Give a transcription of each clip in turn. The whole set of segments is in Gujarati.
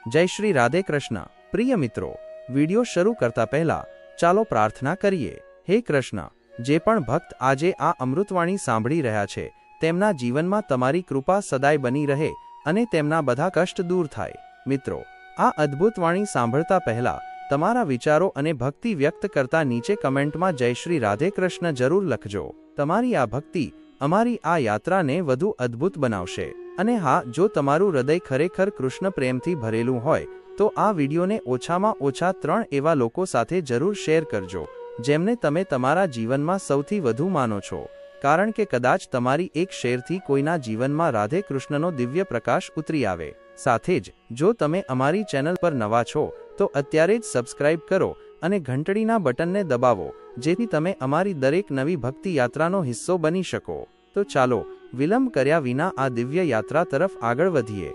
જય શ્રી રાધે કૃષ્ણ। પ્રિય મિત્રો, વિડિયો શરૂ કરતા પહેલા ચાલો પ્રાર્થના કરીએ। હે કૃષ્ણ, જે પણ ભક્ત આજે આ અમૃતવાણી સાંભળી રહ્યા છે તેમના જીવનમાં તમારી કૃપા સદાય બની રહે અને તેમના બધા કષ્ટ દૂર થાય। મિત્રો, આ અદ્ભુત વાણી સાંભળતા પહેલા તમારા વિચારો અને ભક્તિ વ્યક્ત કરતા નીચે કમેન્ટમાં જય શ્રી રાધે કૃષ્ણ જરૂર લખજો। તમારી આ ભક્તિ અમારી આ યાત્રાને વધુ અદ્ભુત બનાવશે। અને હા, જો તમારું હૃદય ખરેખર કૃષ્ણ પ્રેમથી ભરેલું હોય તો આ વિડીયોને ઓછામાં ઓછા 3 એવા લોકો સાથે જરૂર શેર કરજો જેમને તમે તમારા જીવનમાં સૌથી વધુ માનો છો, કારણ કે કદાચ તમારી એક શેરથી કોઈના જીવનમાં રાધે કૃષ્ણનો દિવ્ય પ્રકાશ ઉતરી આવે। સાથે જ જો તમે અમારી ચેનલ પર નવા છો તો અત્યારે જ સબસ્ક્રાઇબ કરો અને ઘંટડીના બટનને દબાવો જેથી તમે અમારી દરેક નવી ભક્તિ યાત્રાનો હિસ્સો બની શકો। તો ચાલો વિલંબ કર્યા વિના આ દિવ્ય યાત્રા તરફ આગળ વધીએ।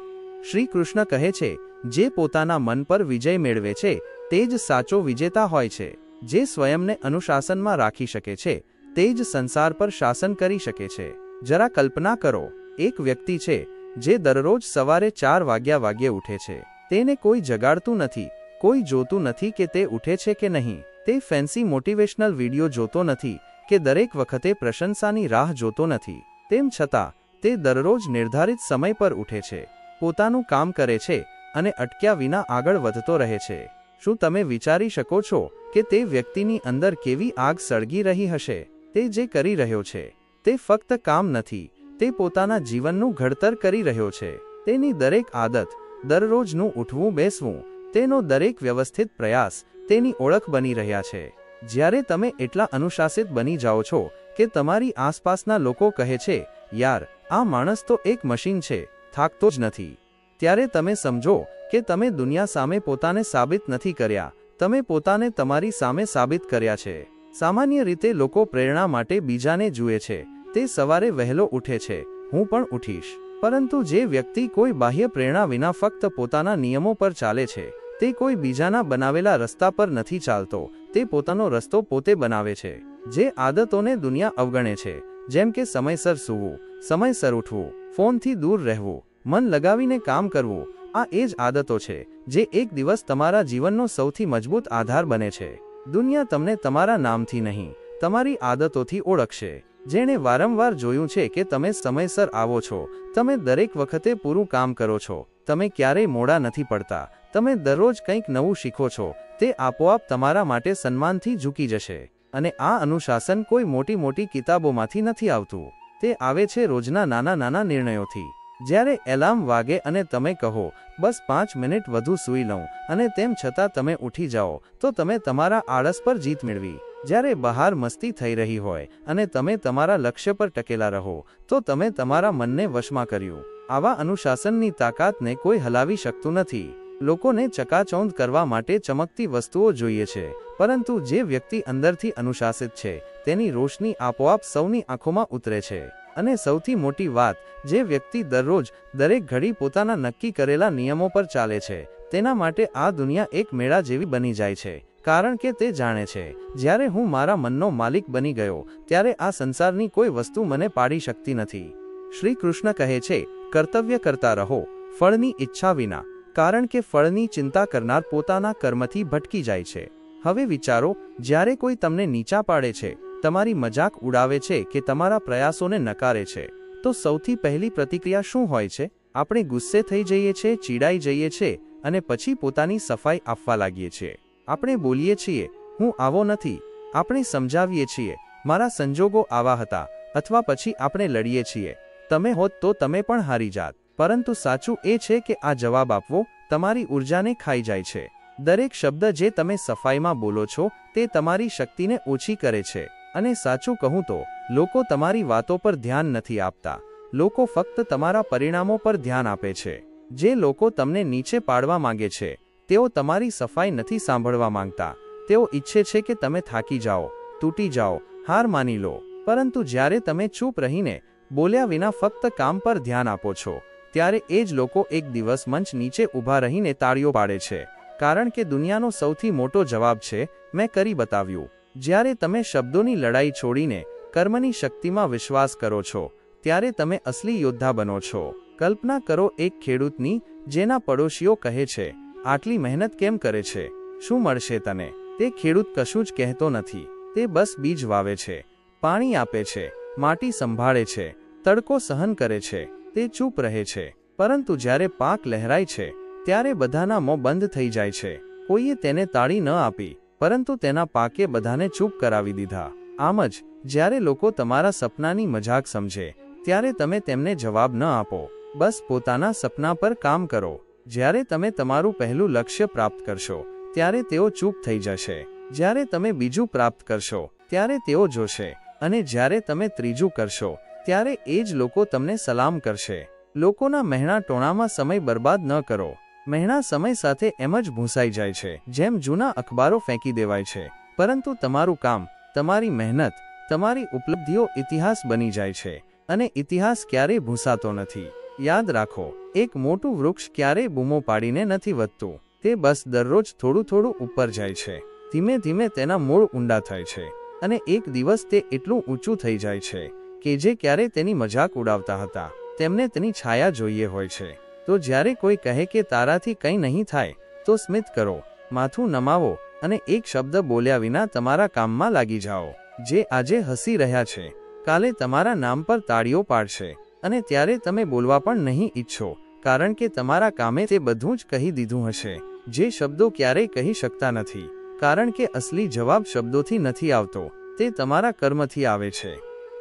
શ્રી કૃષ્ણ કહે છે, જે પોતાના મન પર વિજય મેળવે છે તે જ સાચો વિજેતા હોય છે। જે સ્વયંને અનુશાસનમાં રાખી શકે છે તે જ સંસાર પર શાસન કરી શકે છે। જરા કલ્પના કરો, એક વ્યક્તિ છે જે દરરોજ સવારે 4 વાગ્યે ઉઠે છે। તેને કોઈ જગાડતું નથી, કોઈ જોતું નથી કે તે ઉઠે છે કે નહીં। તે ફેન્સી મોટિવેશનલ વિડીયો જોતો નથી કે દરેક વખતે પ્રશંસાની રાહ જોતો નથી। તેમ છતાં તે દરરોજ નિર્ધારિત સમય પર ઉઠે છે, પોતાનું કામ કરે છે અને અટક્યા વિના આગળ વધતો રહે છે। શું તમે વિચારી શકો છો કે તે વ્યક્તિની અંદર કેવી આગ સળગી રહી હશે? તે જે કરી રહ્યો છે તે ફક્ત કામ નથી, તે પોતાના જીવનનું ઘડતર કરી રહ્યો છે। તેની દરેક આદત, દરરોજનું ઉઠવું બેસવું, તેનો દરેક વ્યવસ્થિત પ્રયાસ તેની ઓળખ બની રહ્યા છે। જ્યારે તમે એટલા અનુશાસિત બની જાઓ છો કે તમારી આસપાસના લોકો કહે છે, યાર, આ માણસ તો એક મશીન છે, થાકતો જ નથી, ત્યારે તમે સમજો કે તમે દુનિયા સામે પોતાને સાબિત નથી કર્યા, તમે પોતાને તમારી સામે સાબિત કર્યા છે। સામાન્ય રીતે લોકો પ્રેરણા માટે બીજાને જુએ છે। તે સવારે વહેલો ઉઠે છે, હું પણ ઉઠીશ। પરંતુ જે વ્યક્તિ કોઈ બાહ્ય પ્રેરણા વિના ફક્ત પોતાના નિયમો પર ચાલે છે, તે કોઈ બીજાના બનાવેલા રસ્તા પર નથી ચાલતો, તે પોતાનો રસ્તો પોતે બનાવે છે। જે આદતોને દુનિયા અવગણે છે, જેમ કે સમયસર સૂવું, સમયસર ઉઠવું, ફોનથી દૂર રહેવું, મન લગાવીને કામ કરવું, આ એ જ આદતો છે જે એક દિવસ તમારા જીવનનો સૌથી મજબૂત આધાર બને છે। દુનિયા તમને તમારા નામથી નહીં, તમારી આદતોથી ઓળખશે। જેણે વારંવાર જોયું છે કે તમે સમયસર આવો છો, તમે દરેક વખતે પૂરું કામ કરો છો, તમે ક્યારેય મોડા નથી પડતા, તમે દરરોજ કંઈક નવું શીખો છો, તે આપોઆપ તમારા માટે સન્માનથી ઝૂકી જશે। અને આ અનુશાસન કોઈ મોટી મોટી કિતાબોમાંથી નથી આવતું, તે આવે છે રોજના નાના નાના નિર્ણયોથી। જ્યારે એલાર્મ વાગે અને તમે કહો, બસ 5 મિનિટ વધુ સૂઈ લઉં, અને તેમ છતાં તમે ઉઠી જાઓ, તો તમે તમારા આળસ પર જીત મેળવી। જ્યારે બહાર મસ્તી થઈ રહી હોય અને તમે તમારા લક્ષ્ય પર ટકેલા રહો, તો તમે તમારા મનને વશમાં કર્યું। આવા અનુશાસનની તાકાતને કોઈ હલાવી શકતું નથી। લોકોને ચકાચૌંધ કરવા માટે ચમકતી વસ્તુઓ જોઈએ છે, પરંતુ જે વ્યક્તિ અંદરથી અનુશાસિત છે તેની રોશની આપોઆપ સૌની આંખોમાં ઉતરે છે। અને સૌથી મોટી વાત, જે વ્યક્તિ દરરોજ દરેક ઘડી પોતાના નક્કી કરેલા નિયમો પર ચાલે છે તેના માટે આ દુનિયા એક મેળા જેવી બની જાય છે, કારણ કે તે જાણે છે, જ્યારે હું મારા મનનો માલિક બની ગયો ત્યારે આ સંસારની કોઈ વસ્તુ મને પાડી શકતી નથી। શ્રી કૃષ્ણ કહે છે, કર્તવ્ય કરતા રહો, ફળની ઈચ્છા વિના, કારણ કે ફળની ચિંતા કરનાર પોતાના કર્મથી ભટકી જાય છે। હવે વિચારો, જ્યારે કોઈ તમને નીચા પાડે છે, તમારી મજાક ઉડાવે છે કે તમારા પ્રયાસોને નકારે છે, તો સૌથી પહેલી પ્રતિક્રિયા શું હોય છે? આપણે ગુસ્સે થઈ જઈએ છીએ, ચીડાઈ જઈએ છીએ અને પછી પોતાની સફાઈ આપવા લાગીએ છીએ। આપણે બોલીએ છીએ, હું આવો નથી, આપણે સમજાવીએ છીએ, મારા સંજોગો આવા હતા, અથવા પછી આપણે લડીએ છીએ, તમે હોત તો તમે પણ હારી જાત। પરંતુ સાચું એ છે કે આ જવાબ આપવો તમારી ઉર્જાને ખાઈ જાય છે। દરેક શબ્દ જે તમે સફાઈમાં બોલો છો તે તમારી શક્તિને ઓછી કરે છે। અને સાચું કહું તો લોકો તમારી વાતો પર ધ્યાન નથી આપતા, લોકો ફક્ત તમારા પરિણામો પર ધ્યાન આપે છે। જે લોકો તમને નીચે પાડવા માંગે છે તેઓ તમારી સફાઈ નથી સાંભળવા માંગતા, તેઓ ઈચ્છે છે કે તમે થાકી જાઓ, તૂટી જાઓ, હાર માની લો। પરંતુ જ્યારે તમે ચૂપ રહીને, બોલ્યા વિના ફક્ત કામ પર ધ્યાન આપો છો, ત્યારે એ જ લોકો એક દિવસ મંચ નીચે ઊભા રહીને તાળીઓ પાડે છે, કારણ કે દુનિયાનો સૌથી મોટો જવાબ છે, મેં કરી બતાવ્યું। જ્યારે તમે શબ્દોની લડાઈ છોડીને કર્મની શક્તિમાં વિશ્વાસ કરો છો, ત્યારે તમે અસલી યોદ્ધા બનો છો। કલ્પના કરો એક ખેડૂતની જેના પડોશીઓ કહે છે, આટલી મહેનત કેમ કરે છે, શું મળશે તને? તે ખેડૂત કશું જ કહેતો નથી. તે બસ બીજ વાવે છે, પાણી આપે છે, માટી સંભાળે છે, તડકો સહન કરે છે. તે ચૂપ રહે છે. પરંતુ જ્યારે પાક લહેરાય છે ત્યારે બધાના મોં બંધ થઈ જાય છે. કોઈએ તેને તાળી ન આપી, પરંતુ તેના પાકે બધાને ચૂપ કરાવી દીધા. આમ જ જ્યારે લોકો તમારા સપનાની મજાક સમજે ત્યારે તમે તેમને જવાબ ન આપો. બસ પોતાના સપના પર કામ કરો. જ્યારે તમે તમારું પહેલું લક્ષ્ય પ્રાપ્ત કરશો ત્યારે તેઓ ચૂપ થઈ જશે. જ્યારે તમે બીજું પ્રાપ્ત કરશો ત્યારે તેઓ જોશે, અને જ્યારે તમે ત્રીજું કરશો ત્યારે એ જ લોકો તમને સલામ કરશે. લોકોના મહેણા ટોણામાં સમય બરબાદ ન કરો. મહેણા સમય સાથે એમ જ ભૂંસાઈ જાય છે, જેમ જૂના અખબારો ફેંકી દેવાય છે. પરંતુ તમારું કામ, તમારી મહેનત, તમારી ઉપલબ્ધિઓ ઇતિહાસ બની જાય છે, અને ઇતિહાસ ક્યારેય ભૂંસાતો નથી. યાદ રાખો, એક મોટું વૃક્ષ ક્યારેય બૂમો પાડીને નથી વધતું. તે બસ દરરોજ થોડું થોડું ઉપર જાય છે. ધીમે ધીમે તેના મૂળ ઊંડા થાય છે, અને એક દિવસ તે એટલું ઊંચું થઈ જાય છે કે જે ક્યારેય તેની મજાક ઉડાવતા હતા તેમને તેની છાયા જોઈએ હોય છે. તો જ્યારે કોઈ કહે કે તારાથી કંઈ નહીં થાય, તો સ્મિત કરો, માથું નમાવો, અને એક શબ્દ બોલ્યા વિના તમારા કામમાં લાગી જાઓ. જે આજે હસી રહ્યા છે, કાલે તમારા નામ પર તાળીઓ પાડશે, અને ત્યારે તમે બોલવા પણ નહીં ઈચ્છો, કારણ કે તમારા કામે તે બધું જ કહી દીધું હશે જે શબ્દો ક્યારેય કહી શકતા નથી. કારણ કે અસલી જવાબ શબ્દોથી નથી આવતો, તે તમારા કર્મથી આવે છે.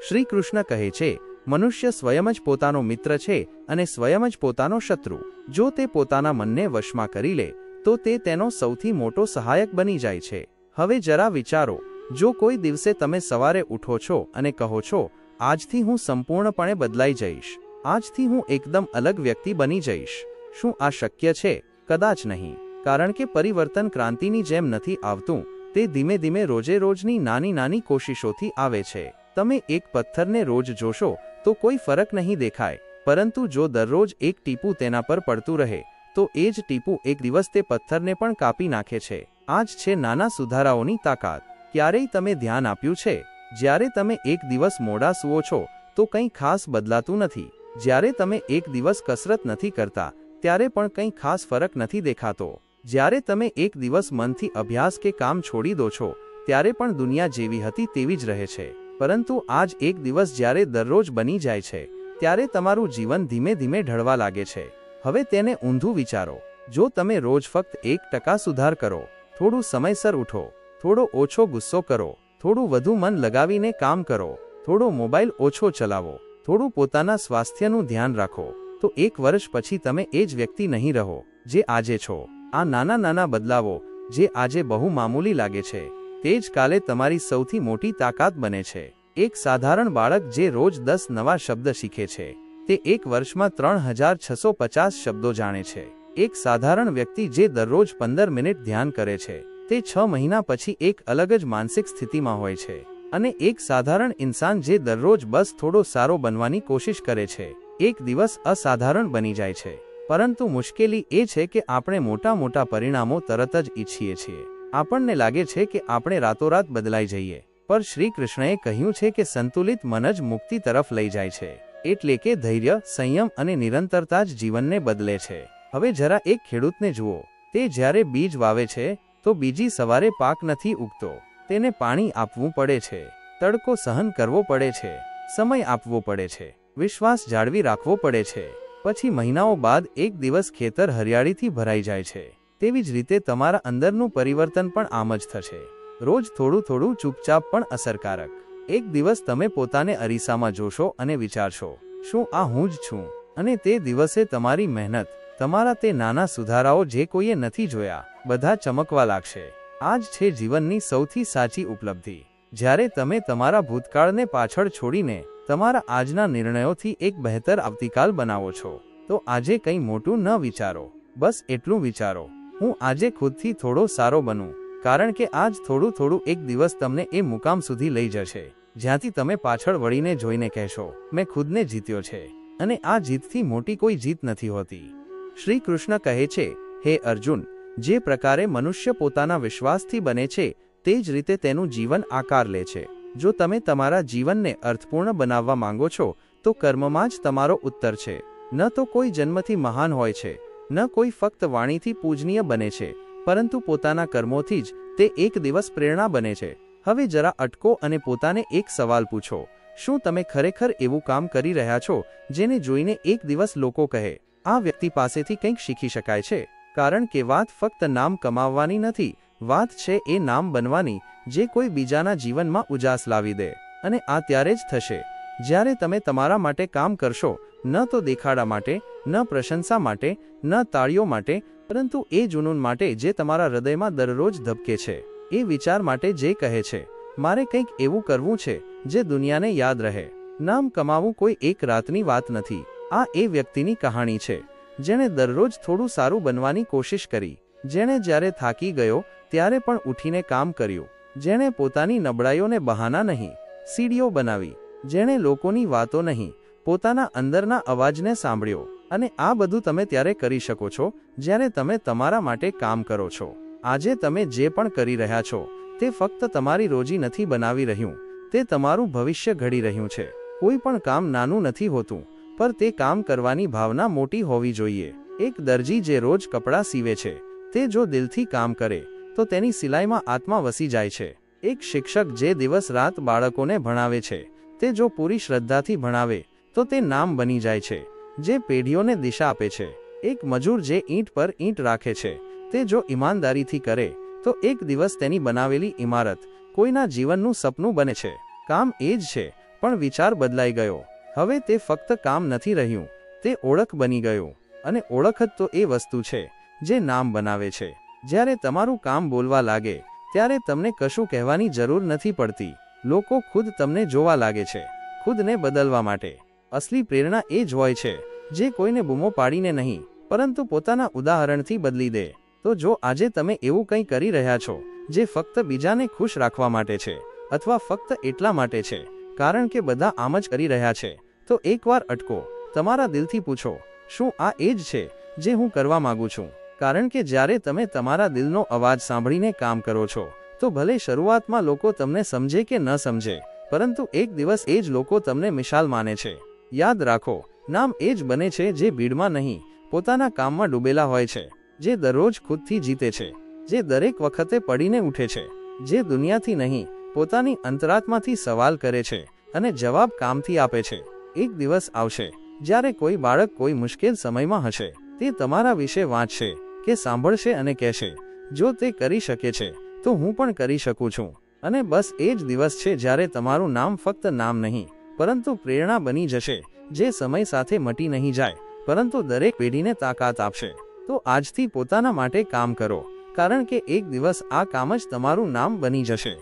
શ્રી કૃષ્ણ કહે છે, મનુષ્ય સ્વયં જ પોતાનો મિત્ર છે અને સ્વયં જ પોતાનો શત્રુ. જો તે પોતાના મનને વશમાં કરી લે તો તે તેનો સૌથી મોટો સહાયક બની જાય છે. હવે જરા વિચારો, જો કોઈ દિવસે તમે સવારે ઉઠો છો અને કહો છો, આજથી હું સંપૂર્ણપણે બદલાઈ જઈશ, આજથી હું એકદમ અલગ વ્યક્તિ બની જઈશ, શું આ શક્ય છે? કદાચ નહીં. કારણ કે પરિવર્તન ક્રાંતિની જેમ નથી આવતું, તે ધીમે ધીમે રોજે રોજની નાની નાની કોશિશોથી આવે છે. તમે એક પથ્થરને રોજ જોશો તો કોઈ ફરક નહીં દેખાય, પરંતુ જો દરરોજ એક ટીપું તેના પર પડતું રહે તો એ જ ટીપું એક દિવસ તે પથ્થરને પણ કાપી નાખે છે. આ જ છે નાના સુધારાઓની તાકાત. ક્યારેય તમે ધ્યાન આપ્યું છે, જ્યારે તમે એક દિવસ મોડા સૂવો છો તો કંઈ ખાસ બદલાતું નથી. જ્યારે તમે એક દિવસ કસરત નથી કરતા ત્યારે પણ કંઈ ખાસ ફરક નથી દેખાતો. જ્યારે તમે એક દિવસ મનથી અભ્યાસ કે કામ છોડી દો છો ત્યારે પણ દુનિયા જેવી હતી તેવી જ રહે છે. પરંતુ આજ એક દિવસ જ્યારે દરરોજ બની જાય છે ત્યારે તમારું જીવન ધીમે ધીમે ઢળવા લાગે છે. હવે તેને ઊંધું વિચારો. જો તમે રોજ ફક્ત 1% સુધાર કરો, થોડું સમયસર ઉઠો, થોડો ઓછો ગુસ્સો કરો, થોડું વધુ મન લગાવીને કામ કરો, થોડો મોબાઈલ ઓછો ચલાવો, થોડું પોતાના સ્વાસ્થ્યનું ધ્યાન રાખો, તો 1 વર્ષ પછી તમે એ જ વ્યક્તિ નહીં રહો જે આજે છો. આ નાના નાના બદલાવો જે આજે બહુ મામૂલી લાગે છે તે જ કાલે તમારી સૌથી મોટી તાકાત બને છે. એક સાધારણ બાળક જે રોજ 10 નવા શબ્દ શીખે છે તે 1 વર્ષમાં 3650 શબ્દો જાણે છે. એક સાધારણ વ્યક્તિ જે દરરોજ 15 મિનિટ ધ્યાન કરે છે તે 6 મહિના પછી એક અલગ જ માનસિક સ્થિતિમાં હોય છે. અને એક સાધારણ ઇન્સાન જે દરરોજ બસ થોડો સારો બનવાની કોશિશ કરે છે એક દિવસ અસાધારણ બની જાય છે. પરંતુ મુશ્કેલી એ છે કે આપણે મોટા મોટા પરિણામો તરત જ ઈચ્છીએ છીએ. આપણને લાગે છે કે આપણે રાતોરાત બદલાઈ જઈએ, પર શ્રી કૃષ્ણએ કહ્યું છે કે સંતુલિત મન જ મુક્તિ તરફ લઈ જાય છે. એટલે કે ધૈર્ય, સંયમ અને નિરંતરતા જ જીવનને બદલે છે. હવે જરા એક ખેડૂતને જુઓ. તે જ્યારે બીજ વાવે છે તો બીજી સવારે પાક નથી ઉગતો. તેને પાણી આપવું પડે છે, તડકો સહન કરવો પડે છે, સમય આપવો પડે છે, વિશ્વાસ જાળવી રાખવો પડે છે. પછી મહિનાઓ બાદ એક દિવસ ખેતર હરિયાળીથી ભરાઈ જાય છે. તેવી જ રીતે તમારા અંદરનું પરિવર્તન પણ આમ જ થશે. રોજ થોડું થોડું, ચૂપચાપ પણ અસરકારક. એક દિવસ તમે પોતાને અરીસામાં જોશો અને વિચારશો, શું આ હું જ છું? અને તે દિવસે તમારી મહેનત, તમારા તે નાના સુધારાઓ જે કોઈએ નથી જોયા, બધા ચમકવા લાગશે. આ જ છે જીવનની સૌથી સાચી ઉપલબ્ધિ. જ્યારે તમે તમારા ભૂતકાળને પાછળ છોડીને તમારા આજના નિર્ણયોથી એક બહેતર આવતીકાલ બનાવો છો, તો આજે કંઈ મોટું ન વિચારો. બસ એટલું વિચારો, હું આજે ખુદથી થોડો સારો બનું. કારણ કે આજ થોડું થોડું એક દિવસ તમને એ મુકામ સુધી લઈ જશે જ્યાંથી તમે પાછળ વળીને જોઈને કહેશો, મેં ખુદને જીત્યો છે. અને આ જીતથી મોટી કોઈ જીત નથી હોતી. શ્રી કૃષ્ણ કહે છે, હે અર્જુન, જે પ્રકારે મનુષ્ય પોતાના વિશ્વાસથી બને છે તે જ રીતે તેનું જીવન આકાર લે છે. જો તમે તમારા જીવનને અર્થપૂર્ણ બનાવવા માંગો છો તો કર્મમાં જ તમારો ઉત્તર છે. ન તો કોઈ જન્મથી મહાન હોય છે, ન કોઈ ફક્ત વાણીથી પૂજનીય બને છે, પરંતુ પોતાના કર્મોથી જ તે એક દિવસ પ્રેરણા બને છે. હવે જરા અટકો અને પોતાને એક સવાલ પૂછો, શું તમે ખરેખર એવું કામ કરી રહ્યા છો જેને જોઈને એક દિવસ લોકો કહે, આ વ્યક્તિ પાસેથી કંઈક શીખી શકાય છે? કારણ કે વાત ફક્ત નામ કમાવવાની નથી, વાત છે એ નામ બનવાની જે કોઈ બીજાના જીવનમાં ઉજાસ લાવી દે. અને આ ત્યારે જ થશે જ્યારે તમે તમારા માટે કામ કરશો, ન તો દેખાડા માટે, ન પ્રશંસા માટે, ન તાળીઓ માટે, પરંતુ એ જુનૂન માટે જે તમારા હૃદયમાં દરરોજ ધબકે છે, એ વિચાર માટે જે કહે છે, મારે કંઈક એવું કરવું છે જે દુનિયાને યાદ રહે. નામ કમાવું કોઈ એક રાતની વાત નથી. આ એ વ્યક્તિની કહાણી છે જેણે દરરોજ થોડું સારું બનવાની કોશિશ કરી, જેણે જ્યારે થાકી ગયો ત્યારે પણ ઉઠીને કામ કર્યું, જેણે પોતાની નબળાઈઓને બહાના નહીં, સીડીઓ બનાવી, જેણે લોકોની વાતો નહીં, પોતાના અંદરના અવાજને સાંભળ્યો. અને આ બધું તમે ત્યારે કરી શકો છો જ્યારે તમે તમારા માટે કામ કરો છો. આજે તમે જે પણ કરી રહ્યા છો તે ફક્ત તમારી રોજી નથી બનાવી રહ્યું, તે તમારું ભવિષ્ય ઘડી રહ્યું છે. કોઈ પણ કામ નાનું નથી હોતું, પર તે કામ કરવાની ભાવના મોટી હોવી જોઈએ. એક દરજી જે રોજ કપડાં સીવે છે, તે જો દિલથી કામ કરે તો તેની સિલાઈમાં આત્મા વસી જાય છે. એક શિક્ષક જે દિવસ રાત બાળકોને ભણાવે છે, તે જો પૂરી શ્રદ્ધાથી ભણાવે તો તે નામ બની જાય છે જે પેઢીઓને દિશા આપે છે. એક મજૂર જે ઈંટ પર ઈંટ રાખે છે, તે જો ઈમાનદારીથી કરે તો એક દિવસ તેની બનાવેલી ઇમારત કોઈના જીવનનું સપનું બને છે. કામ એ જ છે, પણ વિચાર બદલાઈ ગયો. હવે તે ફક્ત કામ નથી રહ્યું, તે ઓળખ બની ગયું. અને ઓળખ જ તો એ વસ્તુ છે જે નામ બનાવે છે. જ્યારે તમારું કામ બોલવા લાગે ત્યારે તમને કશું કહેવાની જરૂર નથી પડતી. લોકો ખુદ તમને જોવા લાગે છે, ખુદને બદલવા માટે. અસલી પ્રેરણા એ જ હોય છે જે કોઈને બૂમો પાડીને નહીં, પરંતુ પોતાના ઉદાહરણથી બદલી દે. તો જો આજે તમે એવું કંઈ કરી રહ્યા છો જે ફક્ત બીજાને ખુશ રાખવા માટે છે, અથવા ફક્ત એટલા માટે છે કારણ કે બધા આમ જ કરી રહ્યા છે, તો એકવાર અટકો, તમારા દિલથી પૂછો, શું આ એ જ છે જે હું કરવા માંગુ છું? કારણ કે જ્યારે તમે તમારા દિલનો અવાજ સાંભળીને કામ કરો છો, તો ભલે શરૂઆતમાં લોકો તમને સમજે કે ન સમજે, પરંતુ એક દિવસ એ જ લોકો તમને મિસાલ માને છે. યાદ રાખો, નામ એ જ બને છે જે ભીડમાં નહીં, પોતાના કામમાં ડૂબેલા હોય છે, જે દરરોજ ખુદથી જીતે છે, જે દરેક વખતે પડીને ઉઠે છે, જે દુનિયાથી નહીં, પોતાની અંતરાત્માથી સવાલ કરે છે અને જવાબ કામથી આપે છે. એક દિવસ આવશે જ્યારે કોઈ બાળક કોઈ મુશ્કેલ સમયમાં હશે, તે તમારા વિશે વાંચશે કે સાંભળશે અને કહેશે, જો તે કરી શકે છે તો હું પણ કરી શકું છું. અને બસ એ જ દિવસ છે જ્યારે તમારું નામ ફક્ત નામ નહીં, પરંતુ પ્રેરણા બની જશે જે સમય સાથે મટી નહીં જાય, પરંતુ દરેક પેઢીને તાકાત આપશે. તો આજથી પોતાના માટે કામ કરો, કારણ કે એક દિવસ આ કામ જ તમારું નામ બની જશે.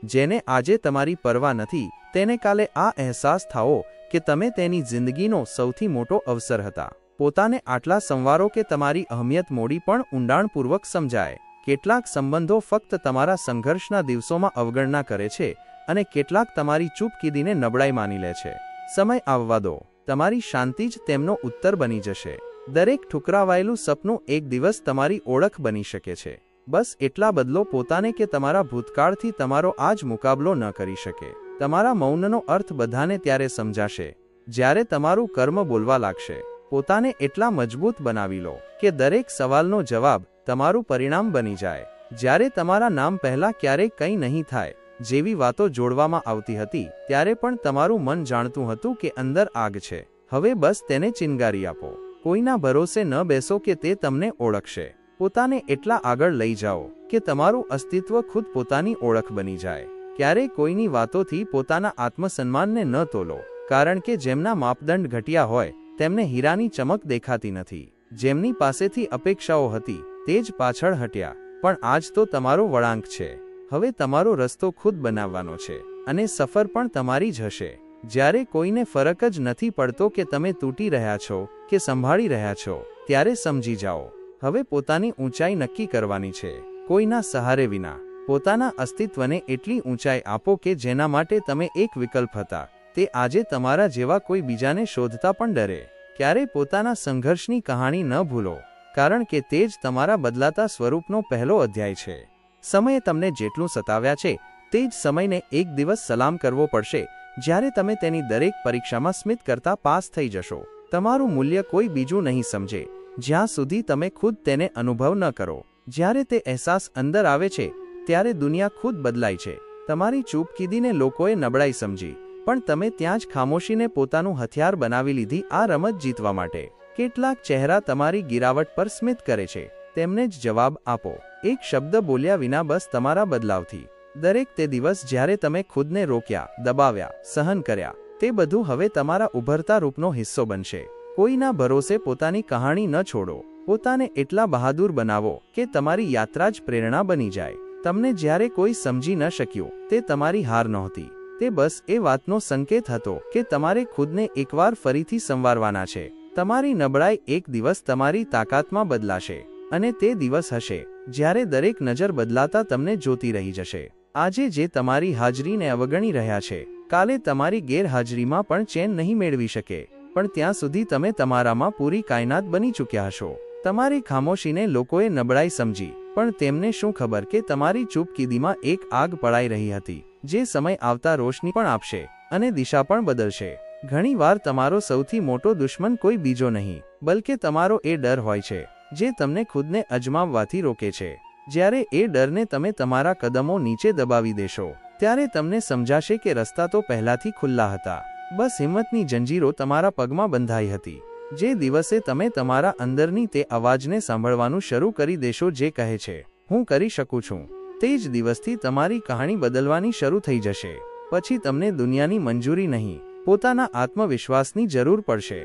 જેને આજે તમારી પરવા નથી, તેને કાલે આ અહેસાસ થાઓ કે તમે તેની જિંદગીનો સૌથી મોટો અવસર હતા. પોતાને આટલા સંવારો કે તમારી અહમિયત મોડી પણ ઊંડાણપૂર્વક સમજાય. કેટલાક સંબંધો ફક્ત તમારા સંઘર્ષના દિવસોમાં અવગણના કરે છે, અને કેટલાક તમારી ચૂપકીદીને નબળાઈ માની લે છે. સમય આવવા દો, તમારી શાંતિ જ તેમનો ઉત્તર બની જશે. દરેક ઠુકરાવાયેલું સપનું એક દિવસ તમારી ઓળખ બની શકે છે. બસ એટલા બદલો પોતાને કે તમારા ભૂતકાળથી તમારો આજ મુકાબલો ન કરી શકે. તમારા મૌનનો અર્થ બધાને ત્યારે સમજાશે જ્યારે તમારું કર્મ બોલવા લાગશે. પોતાને એટલા મજબૂત બનાવી લો કે દરેક સવાલનો જવાબ તમારું પરિણામ બની જાય. જ્યારે તમારા નામ પહેલા ક્યારેય કંઈ નહીં થાય જેવી વાતો જોડવામાં આવતી હતી, ત્યારે પણ તમારું મન જાણતું હતું કે અંદર આગ છે. હવે બસ તેને ચિનગારી આપો. કોઈના ભરોસે ન બેસો કે તે તમને ઓળખશે. પોતાને એટલા આગળ લઈ જાઓ કે તમારું અસ્તિત્વ ખુદ પોતાની ઓળખ બની જાય. ક્યારેય કોઈની વાતોથી પોતાના આત્મસન્માનને ન તોલો, કારણ કે જેમના માપદંડ ઘટ્યા હોય તેમને હીરાની ચમક દેખાતી નથી. જેમની પાસેથી અપેક્ષાઓ હતી તે જ પાછળ હટ્યા. પણ આજ તો તમારો વળાંક છે. હવે તમારો રસ્તો ખુદ બનાવવાનો છે, અને સફર પણ તમારી જ હશે. જ્યારે કોઈને ફરક જ નથી પડતો કે તમે તૂટી રહ્યા છો કે સંભાળી રહ્યા છો, ત્યારે સમજી જાઓ, હવે પોતાની ઊંચાઈ નક્કી કરવાની છે, કોઈના સહારે વિના. પોતાના અસ્તિત્વને એટલી ઊંચાઈ આપો કે જેના માટે તમે એક વિકલ્પ હતા, તે આજે તમારા જેવા કોઈ બીજાને શોધતા પણ ડરે. ક્યારેય પોતાના સંઘર્ષની કહાણી ન ભૂલો, કારણ કે તે જ તમારા બદલાતા સ્વરૂપનો પહેલો અધ્યાય છે. સમયે તમને જેટલું સતાવ્યા છે તે જ સમયને એક દિવસ સલામ કરવો પડશે, જ્યારે તમે તેની દરેક પરીક્ષામાં સ્મિત કરતા પાસ થઈ જશો. તમારું મૂલ્ય કોઈ બીજું નહીં સમજે, જ્યાં સુધી તમે ખુદ તેને અનુભવ ન કરો. જ્યારે તે અહેસાસ અંદર આવે છે ત્યારે દુનિયા ખુદ બદલાય છે. તમારી ચૂપકીદીને લોકોએ નબળાઈ સમજી, પણ તમે ત્યાં જ ખામોશીને પોતાનું હથિયાર બનાવી લીધી આ રમત જીતવા માટે. કેટલાક ચહેરા તમારી ગિરાવટ પર સ્મિત કરે છે, તેમને જ જવાબ આપો, એક શબ્દ બોલ્યા વિના, બસ તમારા બદલાવથી. દરેક તે દિવસ જ્યારે તમે ખુદને રોક્યા, દબાવ્યા, સહન કર્યા, તે બધું હવે તમારા ઉભરતા રૂપનો હિસ્સો બનશે. કોઈના ભરોસે પોતાની કહાણી ન છોડો. પોતાને એટલા બહાદુર બનાવો કે તમારી યાત્રા જ પ્રેરણા બની જાય. તમને જ્યારે કોઈ સમજી ન શક્યું, તે તમારી હાર નહોતી. તે બસ એ વાતનો સંકેત હતો કે તમારે ખુદને એકવાર ફરીથી સંવારવાના છે. તમારી નબળાઈ એક દિવસ તમારી તાકાતમાં બદલાશે, અને તે દિવસ હશે જ્યારે દરેક નજર બદલાતા તમને જોતી રહી જશે. આજે જે તમારી હાજરીને અવગણી રહ્યા છે, કાલે તમારી ગેરહાજરીમાં પણ ચેન નહીં મેળવી શકે. પણ ત્યાં સુધી તમે તમારામાં પૂરી કાયનાત બની ચૂક્યા હશો. તમારી ખામોશીને લોકોએ નબળાઈ સમજી, પણ તેમને શું ખબર કે તમારી ચૂપકીદીમાં એક આગ પડાઈ રહી હતી, જે સમય આવતા રોશની પણ આપશે અને દિશા પણ બદલશે. ઘણીવાર તમારો સૌથી મોટો દુશ્મન કોઈ બીજો નહીં, બલકે તમારો એ ડર હોય છે, જે તમને ખુદને અજમાવવાથી રોકે છે. જ્યારે એ ડરને તમે તમારા કદમો નીચે દબાવી દેશો, ત્યારે તમને સમજાશે કે રસ્તા તો પહેલાથી ખુલ્લા હતા. બસ હિંમતની જંજીરો તમારા પગમાં બંધાઈ હતી. જે દિવસે તમે તમારા અંદરની તે અવાજને સાંભળવાનું શરૂ કરી દેશો જે કહે છે, હું કરી શકું છું, તે જ દિવસથી તમારી કહાણી બદલવાની શરૂ થઈ જશે. પછી તમને દુનિયાની મંજૂરી નહીં, પોતાના આત્મવિશ્વાસની જરૂર પડશે.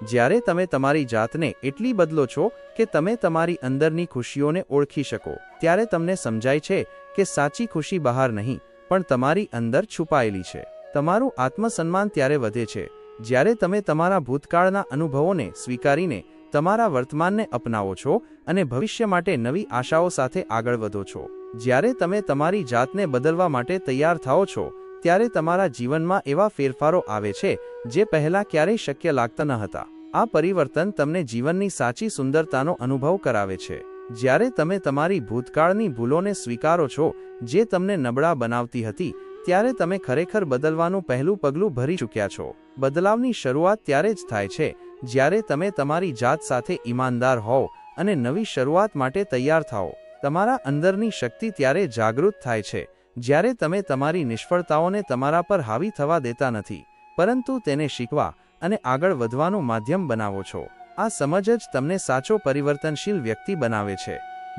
જ્યારે તમે તમારી જાતને એટલી બદલો છો કે તમે તમારી અંદરની ખુશીઓને ઓળખી શકો, ત્યારે તમને સમજાય છે કે સાચી ખુશી બહાર નહીં, પણ તમારી અંદર છુપાયેલી છે. તમારું આત્મસન્માન ત્યારે વધે છે જ્યારે તમે તમારા ભૂતકાળના અનુભવોને સ્વીકારીને તમારા વર્તમાનને અપનાવો છો અને ભવિષ્ય માટે નવી આશાઓ સાથે આગળ વધો છો. જ્યારે તમે તમારી જાતને બદલવા માટે તૈયાર થાઓ છો, ત્યારે તમારા જીવનમાં એવા ફેરફારો આવે છે જે પહેલાં ક્યારેય શક્ય લાગતા ન હતા. આ પરિવર્તન તમને જીવનની સાચી સુંદરતાનો અનુભવ કરાવે છે. જ્યારે તમે તમારી ભૂતકાળની ભૂલોને સ્વીકારો છો, જે તમને નબળા બનાવતી હતી, ત્યારે તમે ખરેખર બદલવાનું પહેલું પગલું ભરી ચૂક્યા છો. બદલાવની શરૂઆત ત્યારે જ થાય છે જ્યારે તમે તમારી જાત સાથે ઈમાનદાર હોવ અને નવી શરૂઆત માટે તૈયાર થાઓ. તમારા અંદરની શક્તિ ત્યારે જાગૃત થાય છે જ્યારે તમે તમારી નિષ્ફળતાઓને તમારા પર હાવી થવા દેતા નથી, પરંતુ તેને શીખવા અને આગળ વધવાનું માધ્યમ બનાવો છો. આ સમજ જ તમને સાચો પરિવર્તનશીલ વ્યક્તિ બનાવે છે.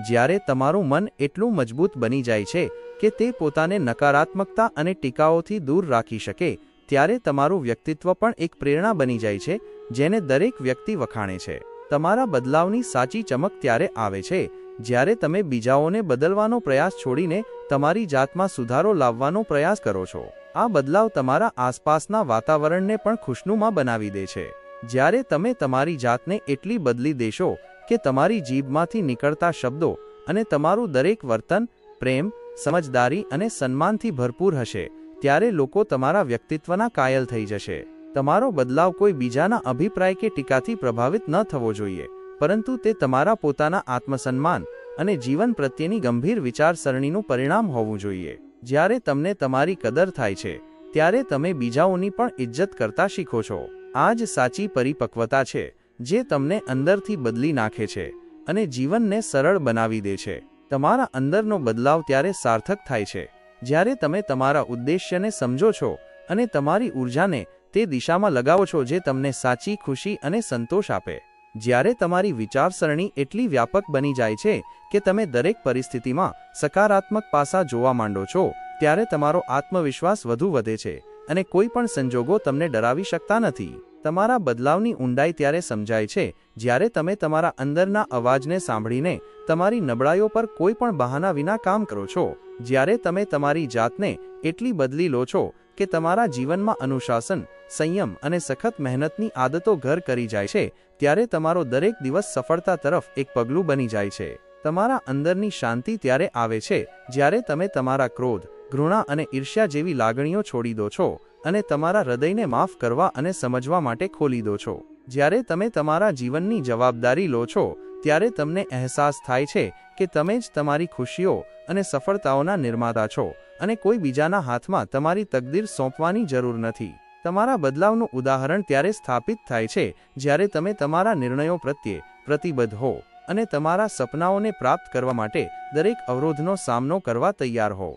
જ્યારે તમારું મન એટલું મજબૂત બની જાય છે કે તે પોતાને નકારાત્મકતા અને ટીકાઓથી દૂર રાખી શકે, ત્યારે તમારું વ્યક્તિત્વ પણ એક પ્રેરણા બની જાય છે જેને દરેક વ્યક્તિ વખાણે છે. તમારા બદલાવની સાચી ચમક ત્યારે આવે છે જ્યારે તમે બીજાઓને બદલવાનો પ્રયાસ છોડીને તમારી જાતમાં સુધારો લાવવાનો પ્રયાસ કરો છો. આ બદલાવ તમારા આસપાસના વાતાવરણને પણ ખુશનુમા બનાવી દે છે. જ્યારે તમે તમારી જાતને એટલી બદલી દેશો કે તમારી જીભમાંથી નીકળતા શબ્દો અને તમારું દરેક વર્તન પ્રેમ, સમજદારી અને સન્માનથી ભરપૂર હશે, ત્યારે લોકો તમારા વ્યક્તિત્વના કાયલ થઈ જશે. તમારો બદલાવ કોઈ બીજાના અભિપ્રાય કે ટીકાથી પ્રભાવિત ન થવો જોઈએ, પરંતુ તે તમારા પોતાના આત્મસન્માન અને જીવન પ્રત્યેની ગંભીર વિચારસરણીનું પરિણામ હોવું જોઈએ. જ્યારે તમને તમારી કદર થાય છે, ત્યારે તમે બીજાઓની પણ ઇજ્જત કરતા શીખો છો. આ જ સાચી પરિપક્વતા છે જે તમને અંદરથી બદલી નાખે છે અને જીવનને સરળ બનાવી દે છે. તમારા અંદરનો બદલાવ ત્યારે સાર્થક થાય છે જ્યારે તમે તમારા ઉદ્દેશ્યને સમજો છો અને તમારી ઊર્જાને તે દિશામાં લગાવો છો જે તમને સાચી ખુશી અને સંતોષ આપે. જ્યારે તમારી વિચારસરણી એટલી વ્યાપક બની જાય છે કે તમે દરેક પરિસ્થિતિમાં સકારાત્મક પાસા જોવા માંડો છો, ત્યારે તમારો આત્મવિશ્વાસ વધુ વધે છે અને કોઈ પણ સંજોગો તમને ડરાવી શકતા નથી. તમારા બદલાવની ઊંડાઈ ત્યારે સમજાય છે જ્યારે તમે તમારા અંદરના અવાજને સાંભળીને તમારી નબળાઈઓ પર કોઈ પણ બહાના વિના કામ કરો છો. જ્યારે તમે તમારી જાતને એટલી બદલી લો છો કે તમારા જીવનમાં અનુશાસન, સંયમ અને સખત મહેનતની આદતો ઘર કરી જાય છે, ત્યારે તમારો દરેક દિવસ સફળતા તરફ એક પગલું બની જાય છે. તમારા અંદરની શાંતિ ત્યારે આવે છે જ્યારે તમે તમારા ક્રોધ, ઘૃણા અને ઈર્ષ્યા જેવી લાગણીઓ છોડી દો છો અને તમારા હૃદયને માફ કરવા અને સમજવા માટે ખોલી દો છો. જ્યારે તમે તમારા જીવનની જવાબદારી લો છો, ત્યારે તમને અહેસાસ થાય છે કે તમે જ તમારી ખુશીઓ અને સફળતાઓના નિર્માતા છો અને કોઈ બીજાના હાથમાં તમારી તકદીર સોંપવાની જરૂર નથી. તમારા બદલાવનું ઉદાહરણ ત્યારે સ્થાપિત થાય છે જ્યારે તમે તમારા નિર્ણયો પ્રત્યે પ્રતિબદ્ધ હો અને તમારા સપનાઓને પ્રાપ્ત કરવા માટે દરેક અવરોધનો સામનો કરવા તૈયાર હો.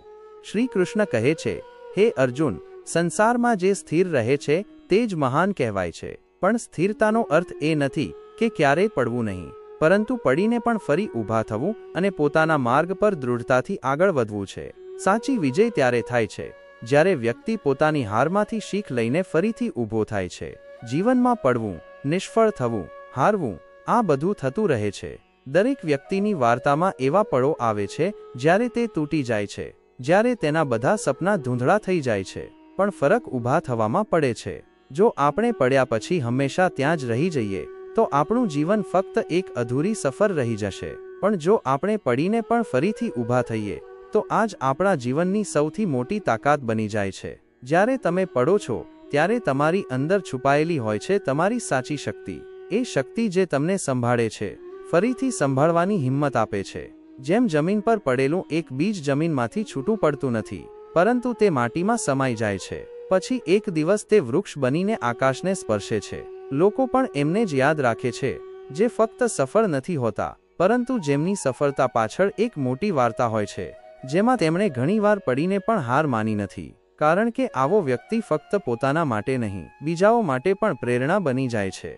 શ્રી કૃષ્ણ કહે છે, હે અર્જુન, સંસારમાં જે સ્થિર રહે છે તે જ મહાન કહેવાય છે. પણ સ્થિરતાનો અર્થ એ નથી કે ક્યારેય પડવું નહીં, પરંતુ પડીને પણ ફરી ઊભા થવું અને પોતાના માર્ગ પર દૃઢતાથી આગળ વધવું છે. સાચી વિજય ત્યારે થાય છે જ્યારે વ્યક્તિ પોતાની હારમાંથી શીખ લઈને ફરીથી ઊભો થાય છે. જીવનમાં પડવું, નિષ્ફળ થવું, હારવું, આ બધું થતું રહે છે. દરેક વ્યક્તિની વાર્તામાં એવા પળો આવે છે જ્યારે તે તૂટી જાય છે, જ્યારે તેના બધા સપના ધૂંધળા થઈ જાય છે. પણ ફરક ઊભા થવામાં પડે છે. જો આપણે પડ્યા પછી હંમેશા ત્યાં જ રહી જઈએ તો આપણું જીવન ફક્ત એક અધૂરી સફર રહી જશે. પણ જો આપણે પડીને પણ ફરીથી ઊભા થઈએ તો આ જ આપણા જીવનની સૌથી મોટી તાકાત બની જાય છે. જ્યારે તમે પડો છો ત્યારે તમારી અંદર છુપાયેલી હોય છે તમારી સાચી શક્તિ. એ શક્તિ જે તમને સંભાળે છે, ફરીથી સંભાળવાની હિંમત આપે છે. જેમ જમીન પર પડેલું એક બીજ જમીનમાંથી છૂટું પડતું નથી, પરંતુ તે માટીમાં સમાઈ જાય છે. પછી એક દિવસ તે વૃક્ષ બનીને આકાશને સ્પર્શે છે. લોકો પણ એમને જ યાદ રાખે છે જે ફક્ત સફળ નથી હોતા, પરંતુ જેમની સફળતા પાછળ એક મોટી વાર્તા હોય છે, જેમાં તેમણે ઘણીવાર પડીને પણ હાર માની નથી. કારણ કે આવો વ્યક્તિ ફક્ત પોતાના માટે નહીં, બીજાઓ માટે પણ પ્રેરણા બની જાય છે.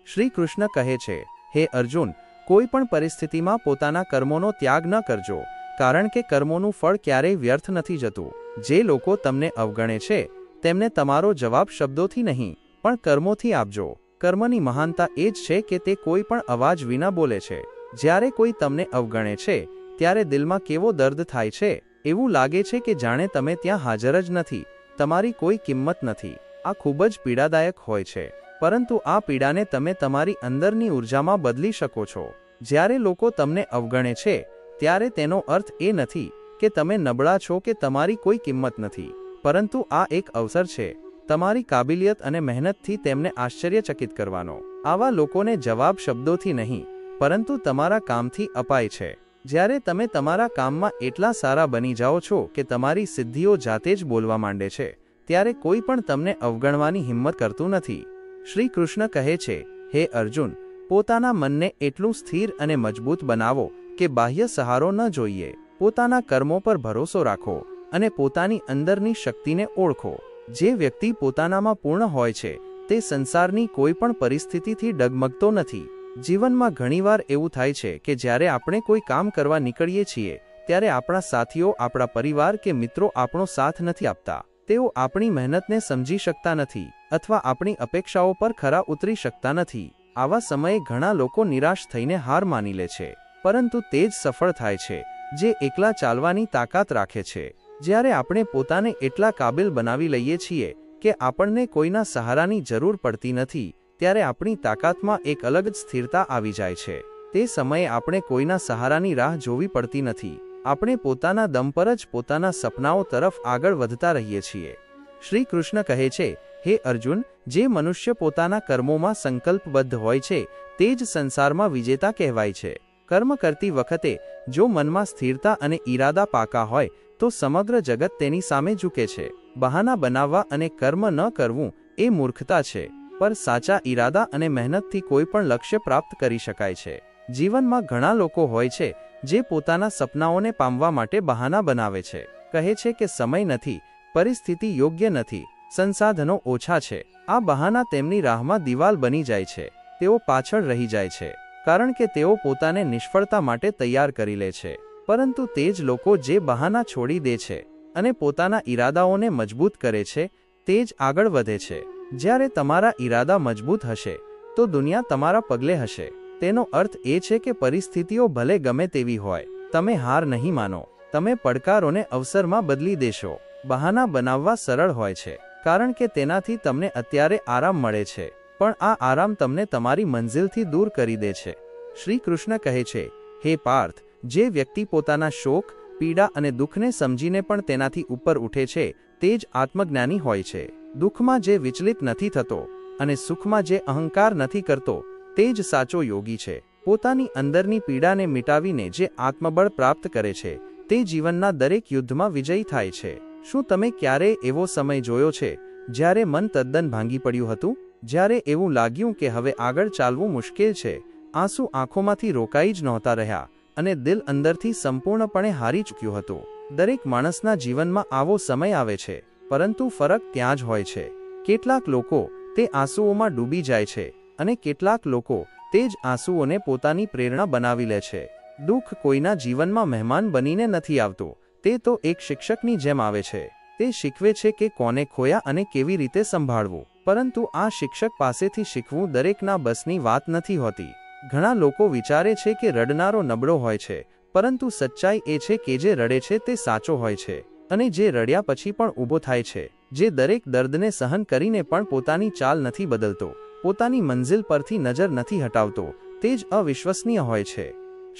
શ્રી કૃષ્ણ કહે છે, હે અર્જુન, કોઈ પણ પરિસ્થિતિમાં પોતાના કર્મોનો ત્યાગ ન કરજો, કારણ કે કર્મોનું ફળ ક્યારેય વ્યર્થ નથી જતું. જે લોકો તમને અવગણે છે તેમને તમારો જવાબ શબ્દોથી નહીં પણ કર્મોથી આપજો. કર્મની મહાનતા એ જ છે કે તે કોઈ પણ અવાજ વિના બોલે છે. જ્યારે કોઈ તમને અવગણે છે ત્યારે દિલમાં કેવો દર્દ થાય છે. એવું લાગે છે કે જાણે તમે ત્યાં હાજર જ નથી, તમારી કોઈ કિંમત નથી. આ ખૂબ જ પીડાદાયક હોય છે, પરંતુ આ પીડાને તમે તમારી અંદરની ઉર્જામાં બદલી શકો છો. જ્યારે લોકો તમને અવગણે છે ત્યારે તેનો અર્થ એ નથી કે તમે નબળા છો કે તમારી કોઈ કિંમત નથી, પરંતુ આ એક અવસર છે તમારી કાબિલિયત અને મહેનતથી તેમને આશ્ચર્યચકિત કરવાનો. આવા લોકોને જવાબ શબ્દોથી નહીં પરંતુ તમારા કામથી અપાય છે. જ્યારે તમે તમારા કામમાં એટલા સારા બની જાઓ છો કે તમારી સિદ્ધિઓ જાતે જ બોલવા માંડે છે, ત્યારે કોઈ પણ તમને અવગણવાની હિંમત કરતું નથી. શ્રી કૃષ્ણ કહે છે, હે અર્જુન, પોતાના મનને એટલું સ્થિર અને મજબૂત બનાવો કે બાહ્ય સહારો ન જોઈએ. પોતાના કર્મો પર ભરોસો રાખો અને પોતાની અંદરની શક્તિને ઓળખો. જે વ્યક્તિ પોતાનામાં પૂર્ણ હોય છે તે સંસારની કોઈ પણ પરિસ્થિતિથી ડગમગતો નથી. જીવનમાં ઘણીવાર એવું થાય છે કે જ્યારે આપણે કોઈ કામ કરવા નીકળીએ છીએ ત્યારે આપણા સાથીઓ, આપણા પરિવાર કે મિત્રો આપણો સાથ નથી આપતા. તેઓ આપણી મહેનતને સમજી શકતા નથી અથવા આપણી અપેક્ષાઓ પર ખરા ઉતરી શકતા નથી. આવા સમયે ઘણા લોકો નિરાશ થઈને હાર માની લે છે, પરંતુ તે જ સફળ થાય છે જે એકલા ચાલવાની તાકાત રાખે છે. જ્યારે આપણે પોતાને એટલા કાબિલ બનાવી લઈએ છીએ કે આપણને કોઈના સહારાની જરૂર પડતી નથી, ત્યારે આપણી તાકાતમાં એક અલગ જ સ્થિરતા આવી જાય છે. તે સમયે આપણે કોઈના સહારાની રાહ જોવી પડતી નથી. આપણે પોતાના દમ પર જ પોતાના સપનાઓ તરફ આગળ વધતા રહીએ છીએ. શ્રી કૃષ્ણ કહે છે, હે અર્જુન, જે મનુષ્ય પોતાના કર્મોમાં સંકલ્પબદ્ધ હોય છે તે જ સંસારમાં વિજેતા કહેવાય છે. કર્મ કરતી વખતે જો મનમાં સ્થિરતા અને ઈરાદા પાકા હોય તો સમગ્ર જગત તેની સામે ઝૂકે છે. બહાના બનાવવા અને કર્મ ન કરવું એ મૂર્ખતા છે, પર સાચા ઈરાદા અને મહેનતથી કોઈ પણ લક્ષ્ય પ્રાપ્ત કરી શકાય છે. જીવનમાં ઘણા લોકો હોય છે જે પોતાના સપનાઓને પામવા માટે બહાના બનાવે છે. કહે છે કે સમય નથી, પરિસ્થિતિ યોગ્ય નથી, સંસાધનો ઓછા છે. આ બહાના તેમની રાહમાં દિવાલ બની જાય છે. તેઓ પાછળ રહી જાય છે કારણ કે તેઓ પોતાને નિષ્ફળતા માટે તૈયાર કરી લે છે. પરંતુ તે જ લોકો જે બહાના છોડી દે છે અને પોતાના ઈરાદાઓને મજબૂત કરે છે તે જ આગળ વધે છે. જ્યારે તમારા ઈરાદા મજબૂત હશે તો દુનિયા તમારા પગલે હશે. તેનો અર્થ એ છે કે પરિસ્થિતિઓ ભલે ગમે તેવી હોય, તમે હાર નહીં માનો. તમે પડકારોને અવસરમાં બદલી દેશો. બહાના બનાવવા સરળ હોય છે કારણ કે તેનાથી તમને અત્યારે આરામ મળે છે, પણ આ આરામ તમને તમારી મંઝિલથી દૂર કરી દે છે. શ્રી કૃષ્ણ કહે છે, હે પાર્થ, જે વ્યક્તિ પોતાના શોક, પીડા અને દુઃખને સમજીને પણ તેનાથી ઉપર ઉઠે છે તે જ આત્મજ્ઞાની હોય છે. દુઃખમાં જે વિચલિત નથી થતો અને સુખમાં જે અહંકાર નથી કરતો તે જ સાચો યોગી છે. પોતાની અંદરની પીડાને મિટાવીને જે આત્મબળ પ્રાપ્ત કરે છે તે જીવનના દરેક યુદ્ધમાં વિજયી થાય છે. શું તમે ક્યારેય એવો સમય જોયો છે જ્યારે મન તદ્દન ભાંગી પડ્યું હતું, જ્યારે એવું લાગ્યું કે હવે આગળ ચાલવું મુશ્કેલ છે, આંસુ આંખોમાંથી રોકાઈ જ નહોતા રહ્યા અને દિલ અંદરથી સંપૂર્ણપણે હારી ચૂક્યું હતું. દરેક માણસના જીવનમાં આવો સમય આવે છે, પરંતુ ફરક ત્યાં જ હોય છે. કેટલાક લોકો તે આંસુઓમાં ડૂબી જાય છે અને કેટલાક લોકો તે જ આંસુઓને પોતાની પ્રેરણા બનાવી લે છે. દુઃખ કોઈના જીવનમાં મહેમાન બનીને નથી આવતું, તે તો એક શિક્ષકની જેમ આવે છે. તે શીખવે છે કે કોને ખોયા અને કેવી રીતે સંભાળવું. પરંતુ આ શિક્ષક પાસેથી શીખવું દરેકના બસની વાત નથી હોતી. ઘણા લોકો વિચારે છે કે રડનારો નબળો હોય છે, પરંતુ સચ્ચાઈ એ છે કે જે રડે છે તે સાચો હોય છે અને જે રડ્યા પછી પણ ઊભો થાય છે, જે દરેક દર્દને સહન કરીને પણ પોતાની ચાલ નથી બદલતો, પોતાની મંઝિલ પરથી નજર નથી હટાવતો, તે જ અવિશ્વસનીય હોય છે.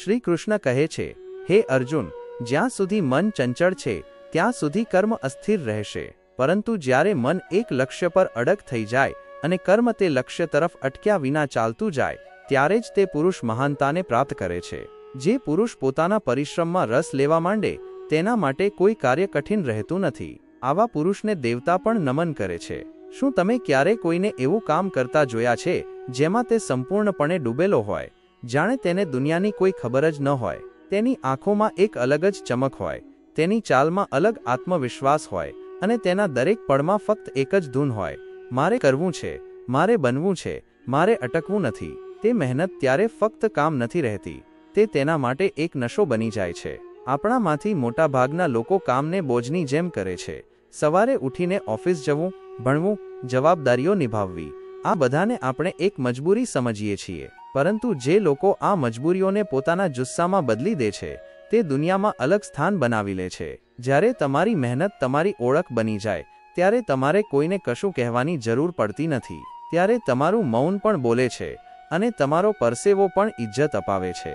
શ્રી કૃષ્ણ કહે છે, હે અર્જુન, જ્યાં સુધી મન ચંચળ છે ત્યાં સુધી કર્મ અસ્થિર રહેશે, પરંતુ જ્યારે મન એક લક્ષ્ય પર અડગ થઈ જાય અને કર્મ તે લક્ષ્ય તરફ અટક્યા વિના ચાલતું જાય, ત્યારે જ તે પુરુષ મહાનતાને પ્રાપ્ત કરે છે. જે પુરુષ પોતાના પરિશ્રમમાં રસ લેવા માંડે તેના માટે કોઈ કાર્ય કઠિન રહેતું નથી. આવા પુરુષને દેવતા પણ નમન કરે છે. શું તમે ક્યારે કોઈને એવું કામ કરતા જોયા છે જેમાં તે સંપૂર્ણપણે ડૂબેલો હોય, જાણે તેને દુનિયાની કોઈ ખબર જ ન હોય? તેની આંખોમાં એક અલગ જ ચમક હોય, તેની ચાલમાં અલગ આત્મવિશ્વાસ હોય અને તેના દરેક પળમાં ફક્ત એક જ ધૂન હોય, મારે કરવું છે, મારે બનવું છે, મારે અટકવું નથી. તે મહેનત ત્યારે ફક્ત કામ નથી રહેતી, તે તેના માટે એક નશો બની જાય છે. આપણામાંથી મોટાભાગના લોકો કામને બોજની જેમ કરે છે. સવારે ઉઠીને ઓફિસ જવું, ભણવું, જવાબદારીઓ નિભાવવી, આ બધાને આપણે એક મજબૂરી સમજીએ છીએ. પરંતુ જે લોકો આ મજબૂરીઓને પોતાના જુસ્સામાં બદલી દે છે, તે દુનિયામાં અલગ સ્થાન બનાવી લે છે. જ્યારે તમારી મહેનત તમારી ઓળખ બની જાય, ત્યારે તમારે કોઈને કશું કહેવાની જરૂર પડતી નથી. ત્યારે તમારું મૌન પણ બોલે છે અને તમારો પરસેવો પણ ઇજ્જત અપાવે છે.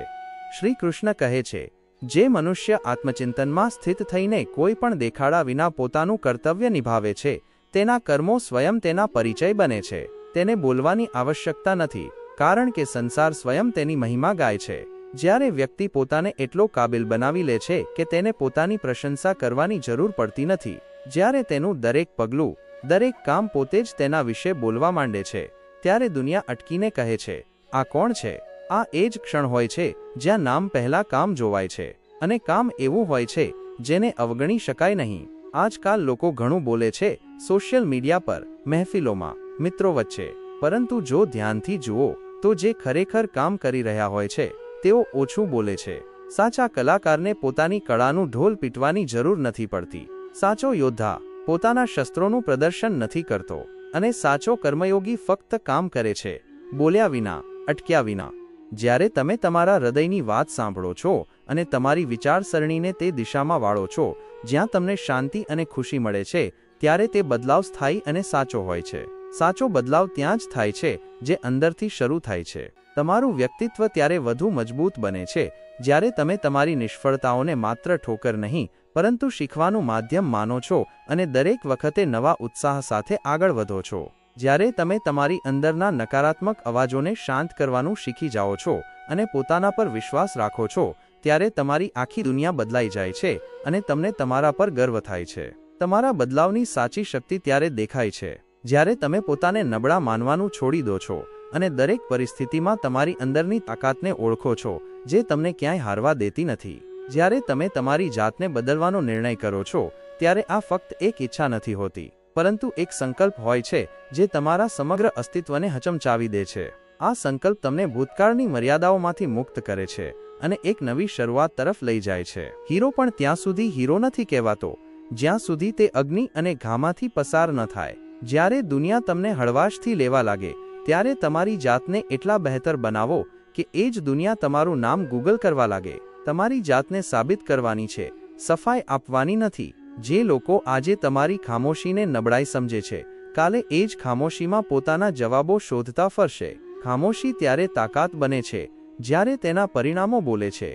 શ્રી કૃષ્ણ કહે છે, જે મનુષ્ય આત્મચિંતનમાં સ્થિત થઈને કોઈ પણ દેખાડા વિના પોતાનું કર્તવ્ય નિભાવે છે, તેના કર્મો સ્વયં તેના પરિચય બને છે. તેને બોલવાની આવશ્યકતા નથી, કારણ કે સંસાર સ્વયં તેની મહિમા ગાય છે. જ્યારે વ્યક્તિ પોતાને એટલો કાબિલ બનાવી લે છે કે તેને પોતાની પ્રશંસા કરવાની જરૂર પડતી નથી, જ્યારે તેનું દરેક પગલું, દરેક કામ પોતે જ તેના વિશે બોલવા માંડે છે, ત્યારે દુનિયા અટકીને કહે છે, આ કોણ છે? આ એ જ ક્ષણ હોય છે જ્યાં નામ પહેલા કામ જોવાય છે, અને કામ એવું હોય છે જેને અવગણી શકાય નહીં. આજકાલ લોકો ઘણું બોલે છે, સોશિયલ મીડિયા પર, મહેફિલોમાં, મિત્રો વચ્ચે, પરંતુ જો ધ્યાનથી જુઓ તો જે ખરેખર કામ કરી રહ્યા હોય છે તેઓ ઓછું બોલે છે. સાચા કલાકારને પોતાની કળાનું ઢોલ પીટવાની જરૂર નથી પડતી. સાચો યોદ્ધા પોતાના શસ્ત્રોનું પ્રદર્શન નથી કરતો, અને સાચો કર્મયોગી ફક્ત કામ કરે છે, બોલ્યા વિના, અટક્યા વિના. જ્યારે તમે તમારા હૃદયની વાત સાંભળો છો અને તમારી વિચારસરણીને તે દિશામાં વાળો છો જ્યાં તમને શાંતિ અને ખુશી મળે છે, ત્યારે તે બદલાવ સ્થાયી અને સાચો હોય છે. સાચો બદલાવ ત્યાં જ થાય છે જે અંદરથી શરૂ થાય છે. તમારું વ્યક્તિત્વ ત્યારે વધુ મજબૂત બને છે જ્યારે તમે તમારી નિષ્ફળતાઓને માત્ર ઠોકર નહીં, પરંતુ શીખવાનું માધ્યમ માનો છો અને દરેક વખતે નવા ઉત્સાહ સાથે આગળ વધો છો. જ્યારે તમે તમારી અંદરના નકારાત્મક અવાજોને શાંત કરવાનું શીખી જાઓ છો અને પોતાના પર વિશ્વાસ રાખો છો, ત્યારે તમારી આખી દુનિયા બદલાઈ જાય છે અને તમને તમારા પર ગર્વ થાય છે. તમારા બદલાવની સાચી શક્તિ ત્યારે દેખાય છે જ્યારે તમે પોતાને નબળા માનવાનું છોડી દો છો અને દરેક પરિસ્થિતિમાં તમારી અંદરની તાકાતને ઓળખો છો જે તમને ક્યાંય હારવા દેતી નથી. જ્યારે તમે તમારી જાતને બદલવાનો નિર્ણય કરો છો, ત્યારે આ ફક્ત એક ઈચ્છા નથી હોતી, પરંતુ એક સંકલ્પ હોય છે જે તમારા સમગ્ર અસ્તિત્વને હચમચાવી દે છે. આ સંકલ્પ તમને ભૂતકાળની મર્યાદાઓમાંથી મુક્ત કરે છે અને એક નવી શરૂઆત તરફ લઈ જાય છે. હીરો પણ ત્યાં સુધી હીરો નથી કહેવાતો જ્યાં સુધી તે અગ્નિ અને ઘામાંથી પસાર ન થાય. જ્યારે દુનિયા તમને હળવાશથી લેવા લાગે, ત્યારે તમારી જાતને એટલા બહેતર બનાવો કે એ જ દુનિયા તમારું નામ ગૂગલ કરવા લાગે. તમારી જાતને સાબિત કરવાની છે, સફાઈ આપવાની નથી. જે લોકો આજે તમારી ખામોશીને નબળાઈ સમજે છે, કાલે એ જ ખામોશીમાં પોતાના જવાબો શોધતા ફરશે. ખામોશી ત્યારે તાકાત બને છે જ્યારે તેના પરિણામો બોલે છે.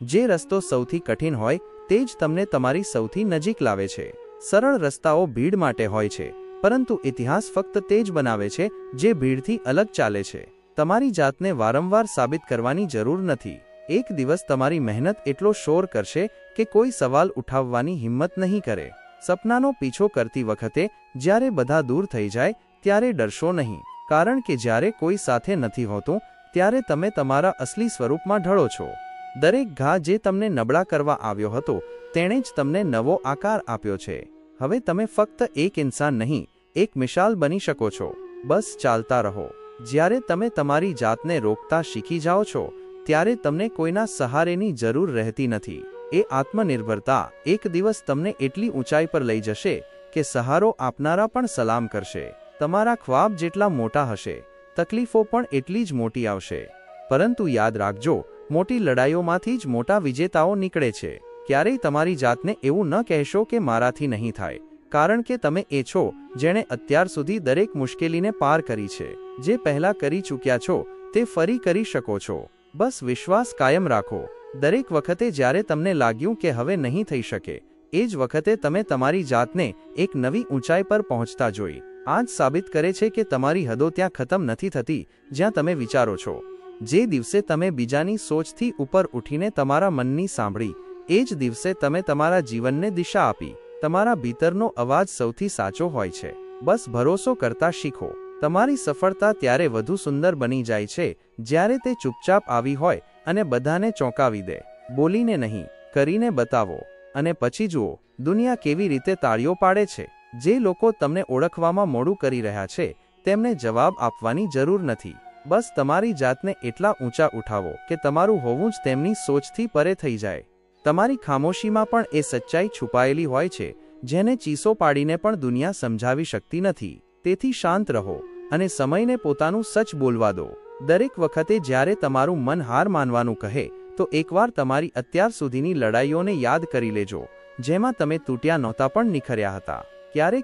જે રસ્તો સૌથી કઠિન હોય તે જ તમને તમારી સૌથી નજીક લાવે છે. સરળ રસ્તાઓ ભીડ માટે હોય છે, પરંતુ ઇતિહાસ ફક્ત તે જ બનાવે છે જે ભીડથી અલગ ચાલે છે. તમારી જાતને વારંવાર સાબિત કરવાની જરૂર નથી. એક દિવસ તમારી મહેનત એટલો શોર કરશે કે કોઈ સવાલ ઉઠાવવાની હિંમત નહીં કરે. સપનાનો પીછો કરતી વખતે જ્યારે બધા દૂર થઈ જાય ત્યારે ડરશો નહીં, કારણ કે જ્યારે કોઈ સાથે નથી હોતું ત્યારે તમે તમારા અસલી સ્વરૂપમાં ઢળો છો. દરેક ઘા જે તમને નબળા કરવા આવ્યો હતો તેણે જ તમને નવો આકાર આપ્યો છે. હવે તમે ફક્ત એક ઇન્સાન નહીં, એક મિસાલ બની શકો છો. બસ ચાલતા રહો. જ્યારે તમે તમારી જાતને રોકતા શીખી જાઓ છો ત્યારે તમને કોઈના સહારેની જરૂર રહેતી નથી. એ આત્મનિર્ભરતા એક દિવસ તમને એટલી ઊંચાઈ પર લઈ જશે કે સહારો આપનારા પણ સલામ કરશે. તમારા ખ્વાબ જેટલા મોટા હશે, તકલીફો પણ એટલી જ મોટી આવશે. પરંતુ યાદ રાખજો, મોટી લડાઈઓમાંથી જ મોટા વિજેતાઓ નીકળે છે. ક્યારેય તમારી જાતને એવું ન કહેશો કે મારાથી નહીં થાય, કારણ કે તમે એ છો જેણે અત્યાર સુધી દરેક મુશ્કેલીને પાર કરી છે. જે પહેલા કરી ચૂક્યા છો તે ફરી કરી શકો છો. બસ વિશ્વાસ કાયમ રાખો. દરેક વખતે જ્યારે તમને લાગ્યું કે હવે નહીં થઈ શકે, એ જ વખતે તમે તમારી જાતને એક નવી ઊંચાઈ પર પહોંચતા જોઈ. આ જ સાબિત કરે છે કે તમારી હદો ત્યાં ખતમ નથી થતી જ્યાં તમે વિચારો છો. જે દિવસે તમે બીજાની સોચથી ઉપર ઉઠીને તમારા મનની સાંભળી, એ જ દિવસે તમે તમારા જીવનને દિશા આપી. તમારા ભીતરનો અવાજ સૌથી સાચો હોય છે. બસ ભરોસો કરતા શીખો. તમારી સફળતા ત્યારે વધુ સુંદર બની જાય છે જ્યારે તે ચૂપચાપ આવી હોય અને બધાને ચોંકાવી દે. બોલીને નહીં, કરીને બતાવો. અને પછી જુઓ દુનિયા કેવી રીતે તાળીઓ પાડે છે. જે લોકો તમને ઓળખવામાં મોડું કરી રહ્યા છે તેમને જવાબ આપવાની જરૂર નથી. બસ તમારી જાતને એટલા ઊંચા ઉઠાવો કે તમારું હોવું જ તેમની સોચથી પરે થઈ જાય. તમારી ખામોશીમાં પણ એ સચ્ચાઈ છુપાયેલી હોય છે જેને ચીસો પાડીને પણ દુનિયા સમજાવી શકતી નથી. તેથી શાંત રહો અને સમયને પોતાનું સચ બોલવા દો. દરેક વખતે જ્યારે તમારું મન હાર માનવાનું કહે તો એકવાર તમારી અત્યાર સુધીની લડાઈઓને યાદ કરી લેજો, જેમાં તમે તૂટ્યા નહોતા પણ નિખર્યા હતા.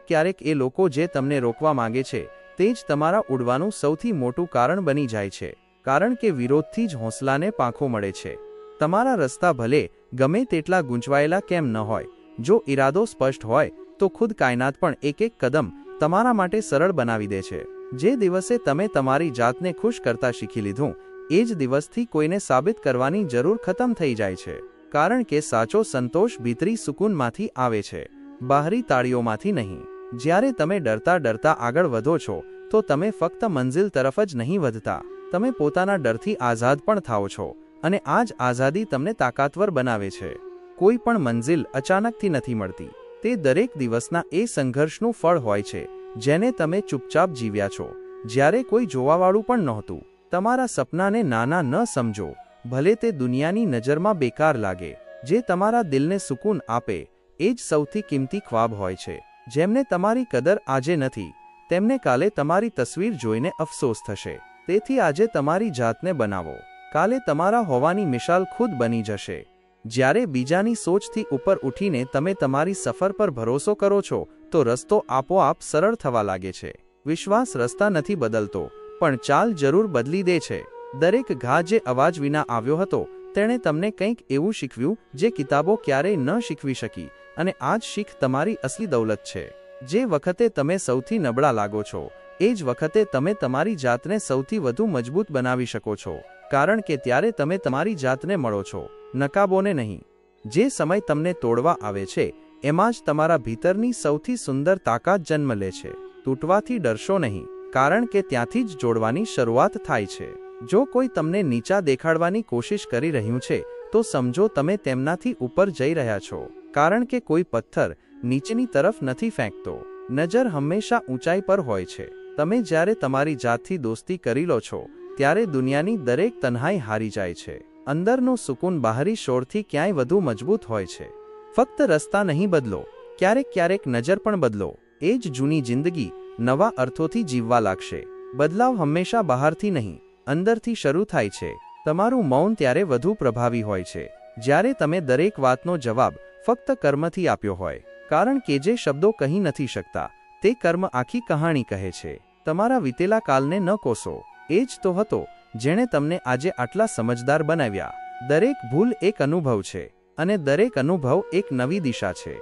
ક્યારેક એ લોકો જે તમને રોકવા માંગે છે તે જ તમારા ઉડવાનું સૌથી મોટું કારણ બની જાય છે, કારણ કે વિરોધથી જ હોંસલાને પાંખો મળે છે. તમારા રસ્તા ભલે ગમે તેટલા ગૂંચવાયેલા કેમ ન હોય, જો ઈરાદો સ્પષ્ટ હોય તો ખુદ કાયનાત પણ એક એક કદમ તમારા માટે સરળ બનાવી દે છે. જે દિવસે તમે તમારી જાતને ખુશ કરતા શીખી લીધું, એ જ દિવસથી કોઈને સાબિત કરવાની જરૂર ખતમ થઈ જાય છે. કારણ કે સાચો સંતોષ ભીતરી સુકૂનમાંથી આવે છે, બહારી તાળીઓમાંથી નહીં. જ્યારે તમે ડરતા ડરતા આગળ વધો છો તો તમે ફક્ત મંઝિલ તરફ જ નહીં વધતા, તમે પોતાના ડરથી આઝાદ પણ થાઓ છો. અને આ જ આઝાદી તમને તાકાતવર બનાવે છે. કોઈ પણ મંઝિલ અચાનકથી નથી મળતી. તે દરેક દિવસના એ સંઘર્ષનું ફળ હોય છે જેને તમે ચૂપચાપ જીવ્યા છો, જ્યારે કોઈ જોવાવાળું પણ નહોતું. તમારા સપનાને નાના ન સમજો, ભલે તે દુનિયાની નજરમાં બેકાર લાગે. જે તમારા દિલને સુકૂન આપે એ જ સૌથી કિંમતી ખ્વાબ હોય છે. જેમને તમારી કદર આજે નથી, તેમને કાલે તમારી તસવીર જોઈને અફસોસ થશે. તેથી આજે તમારી જાતને બનાવો. કાલે તમારા હોવાની મિસાલ ખુદ બની જશે. જ્યારે બીજાની સોચથી ઉપર ઉઠીને તમે તમારી સફર પર ભરોસો કરો છો તો રસ્તો આપોઆપ સરળ થવા લાગે છે. વિશ્વાસ રસ્તા નથી બદલતો, પણ ચાલ જરૂર બદલી દે છે. દરેક ઘા જે અવાજ વિના આવ્યો હતો તેણે તમને કંઈક એવું શીખવ્યું જે કિતાબો ક્યારેય ન શીખવી શકી. અને આ જ શીખ તમારી અસલી દૌલત છે. જે વખતે તમે સૌથી નબળા લાગો છો એ જ વખતે તમે તમારી જાતને સૌથી વધુ મજબૂત બનાવી શકો છો, કારણ કે ત્યારે તમે તમારી જાતને મળો છો, નકાબોને નહીં. જે સમય તમને તોડવા આવે છે એમાં જ તમારા ભીતરની સૌથી સુંદર તાકાત જન્મ લે છે. તૂટવાથી ડરશો નહીં, કારણ કે ત્યાંથી જ જોડવાની શરૂઆત થાય છે. જો કોઈ તમને નીચા દેખાડવાની કોશિશ કરી રહ્યું છે તો સમજો તમે તેમનાથી ઉપર જઈ રહ્યા છો, કારણ કે કોઈ પથ્થર નીચેની તરફ નથી ફેંકતો. નજર હંમેશા ઊંચાઈ પર હોય છે. તમે જ્યારે તમારી જાતથી દોસ્તી કરી લો છો ત્યારે દુનિયાની દરેક તન્હાઈ હારી જાય છે. અંદરનું સુકૂન બહારી શોરથી ક્યાંય વધુ મજબૂત હોય છે. ફક્ત રસ્તા નહીં બદલો, ક્યારેક નજર પણ બદલો. એ જ જૂની જિંદગી નવા અર્થોથી જીવવા લાગશે. બદલાવ હંમેશા બહારથી નહીં, અંદરથી શરૂ થાય છે. તમારું મૌન ત્યારે વધુ પ્રભાવી હોય છે જ્યારે તમે દરેક વાતનો જવાબ ફક્ત કર્મથી આપ્યો હોય, કારણ કે જે શબ્દો કહી નથી શકતા તે કર્મ આખી કહાણી કહે છે. તમારા વીતેલા કાલને ન કોસો. એ જ તો હતો જેણે તમને આજે આટલા સમજદાર બનાવ્યા. દરેક ભૂલ એક અનુભવ છે અને દરેક અનુભવ એક નવી દિશા છે.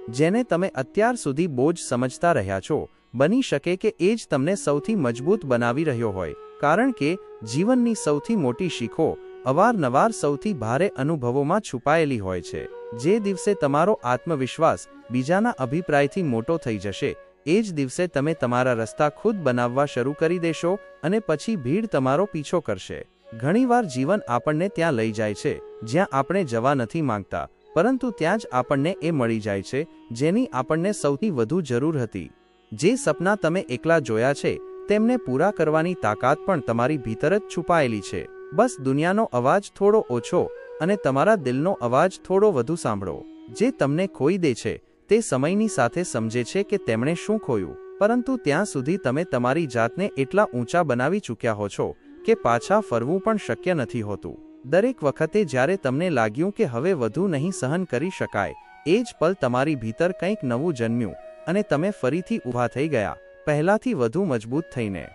જેને તમે અત્યાર સુધી બોજ સમજતા રહ્યા છો, બની શકે કે એ જ તમને સૌથી મજબૂત બનાવી રહ્યો હોય, કારણ કે જીવનની સૌથી મોટી શીખો અવારનવાર સૌથી ભારે અનુભવોમાં છુપાયેલી હોય છે. જે દિવસે તમારો આત્મવિશ્વાસ બીજાના અભિપ્રાયથી મોટો થઈ જશે, એ જ દિવસે તમે તમારા રસ્તા ખુદ બનાવવા શરૂ કરી દેશો અને પછી ભીડ તમારો પીછો કરશે. ઘણીવાર જીવન આપણને ત્યાં લઈ જાય છે જ્યાં આપણે જવા નથી માંગતા, પરંતુ ત્યાં જ આપણને એ મળી જાય છે જેની આપણને સૌથી વધુ જરૂર હતી. જે સપના તમે એકલા જોયા છે તેમને પૂરા કરવાની તાકાત પણ તમારી ભીતર જ છુપાયેલી છે. બસ દુનિયાનો અવાજ થોડો ઓછો અને તમારા દિલનો અવાજ થોડો વધુ સાંભળો. જે તમને ખોઈ દે છે તે સમયની સાથે સમજે છે કે તેમણે શું ખોયું, પરંતુ ત્યાં સુધી તમે તમારી જાતને એટલા ઊંચા બનાવી ચૂક્યા હો છો કે પાછા ફરવું પણ શક્ય નથી હોતું. દરેક વખતે જ્યારે તમને લાગ્યું કે હવે વધુ નહીં સહન કરી શકાય, એ જ પલ તમારી ભીતર કંઈક નવું જન્મ્યું અને તમે ફરીથી ઊભા થઈ ગયા, પહેલાથી વધુ મજબૂત થઈને.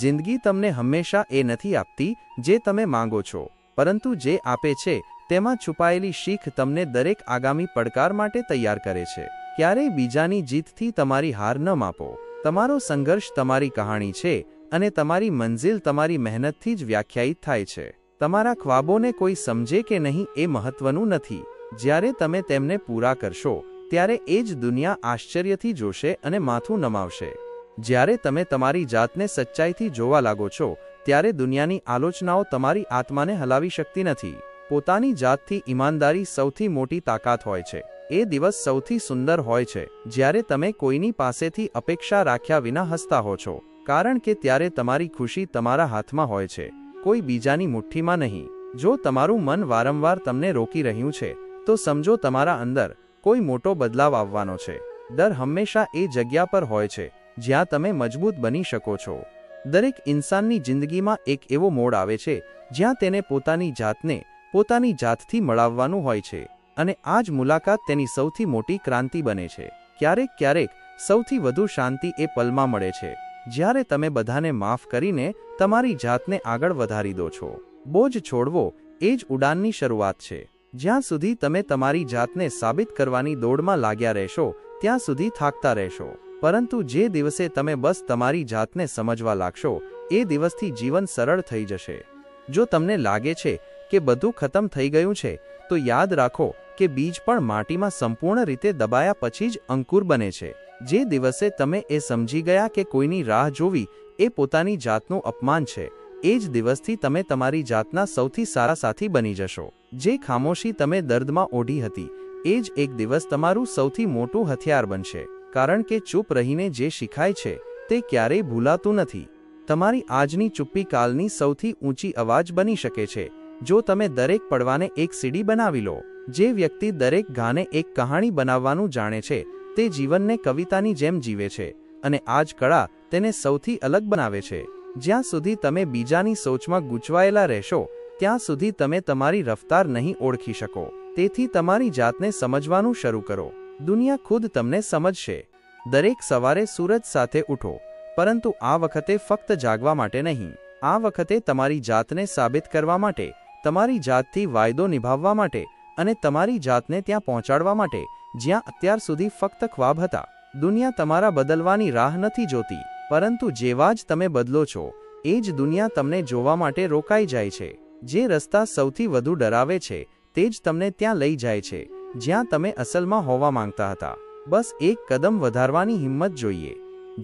જિંદગી તમને હંમેશા એ નથી આપતી જે તમે માંગો છો, પરંતુ જે આપે છે તેમાં છુપાયેલી શીખ તમને દરેક આગામી પડકાર માટે તૈયાર કરે છે. ક્યારેય બીજાની જીતથી તમારી હાર ન માપો. તમારો સંઘર્ષ તમારી કહાણી છે અને તમારી મંજિલ તમારી મહેનતથી જ વ્યાખ્યાયિત થાય છે. તમારા ખ્વાબોને કોઈ સમજે કે નહીં એ મહત્વનું નથી. જ્યારે તમે તેમને પૂરા કરશો ત્યારે એ જ દુનિયા આશ્ચર્યથી જોશે અને માથું નમાવશે. જ્યારે તમે તમારી જાતને સચ્ચાઈથી જોવા લાગો છો ત્યારે દુનિયાની આલોચનાઓ તમારી આત્માને હલાવી શકતી નથી. પોતાની જાતથી ઈમાનદારી સૌથી મોટી તાકાત હોય છે. એ દિવસ સૌથી સુંદર હોય છે જ્યારે તમે કોઈની પાસેથી અપેક્ષા રાખ્યા વિના હસતા હો છો, કારણ કે ત્યારે તમારી ખુશી તમારા હાથમાં હોય છે, કોઈ બીજાની મુઠ્ઠીમાં નહીં. જો તમારું મન વારંવાર તમને રોકી રહ્યું છે તો સમજો તમારા અંદર કોઈ મોટો બદલાવ આવવાનો છે. ડર હંમેશા એ જગ્યા પર હોય છે જ્યાં તમે મજબૂત બની શકો છો. દરેક ઇન્સાનની જિંદગીમાં એક એવો મોડ આવે છે જ્યાં તેને પોતાની જાતને પોતાની જાતથી મળાવવાનું હોય છે, અને આ જ મુલાકાત તેની સૌથી મોટી ક્રાંતિ બને છે. ક્યારેક ક્યારેક સૌથી વધુ શાંતિ એ પલમાં મળે છે જ્યારે તમે બધાને માફ કરીને તમારી જાતને આગળ વધારી દો છો. બોજ છોડવો એ જ ઉડાનની શરૂઆત છે. જ્યાં સુધી તમે તમારી જાતને સાબિત કરવાની દોડમાં લાગ્યા રહેશો ત્યાં સુધી થાકતા રહેશો, પરંતુ જે દિવસે તમે બસ તમારી જાતને સમજવા લાગશો એ દિવસથી જીવન સરળ થઈ જશે. જો તમને લાગે છે કે બધું ખતમ થઈ ગયું છે તો યાદ રાખો કે બીજ પણ માટીમાં સંપૂર્ણ રીતે દબાયા પછી જ અંકુર બને છે. જે દિવસે તમે એ સમજી ગયા કે કોઈની રાહ જોવી એ પોતાની જાતનું અપમાન છે, એ જ દિવસથી તમે તમારી જાતના સૌથી સારા સાથી બની જશો. જે ખામોશી તમે દર્દમાં ઓઢી હતી એ જ એક દિવસ તમારું સૌથી મોટું હથિયાર બનશે, કારણ કે ચૂપ રહીને જે શીખાય છે તે ક્યારેય ભૂલાતું નથી. તમારી આજની ચુપ્પી કાલની સૌથી ઊંચી અવાજ બની શકે છે જો તમે દરેક પડવાને એક સીડી બનાવી લો. જે વ્યક્તિ દરેક ઘાને એક કહાણી બનાવવાનું જાણે છે તે જીવનને કવિતાની જેમ જીવે છે, અને આ જ કળા તેને સૌથી અલગ બનાવે છે. જ્યાં સુધી તમે બીજાની સોચમાં ગૂંચવાયેલા રહેશો ત્યાં સુધી તમે તમારી રફતાર નહીં ઓળખી શકો. તેથી તમારી જાતને સમજવાનું શરૂ કરો. દુનિયા ખુદ તમને સમજશે. દરેક સવારે સૂરજ સાથે ઉઠો, પરંતુ આ વખતે ફક્ત જાગવા માટે નહીં. આ વખતે તમારી જાતને સાબિત કરવા માટે, તમારી જાતથી વાયદો નિભાવવા માટે અને તમારી જાતને ત્યાં પહોંચાડવા માટે જ્યાં અત્યાર સુધી ફક્ત ખ્વાબ હતા. દુનિયા તમારા બદલવાની રાહ નથી જોતી, પરંતુ જેવા જ તમે બદલો છો એ જ દુનિયા તમને જોવા માટે રોકાઈ જાય છે. જે રસ્તા સૌથી વધુ ડરાવે છે તે જ તમને ત્યાં લઈ જાય છે જ્યાં તમે અસલમાં હોવા માંગતા હતા. બસ એક કદમ વધારવાની હિંમત જોઈએ.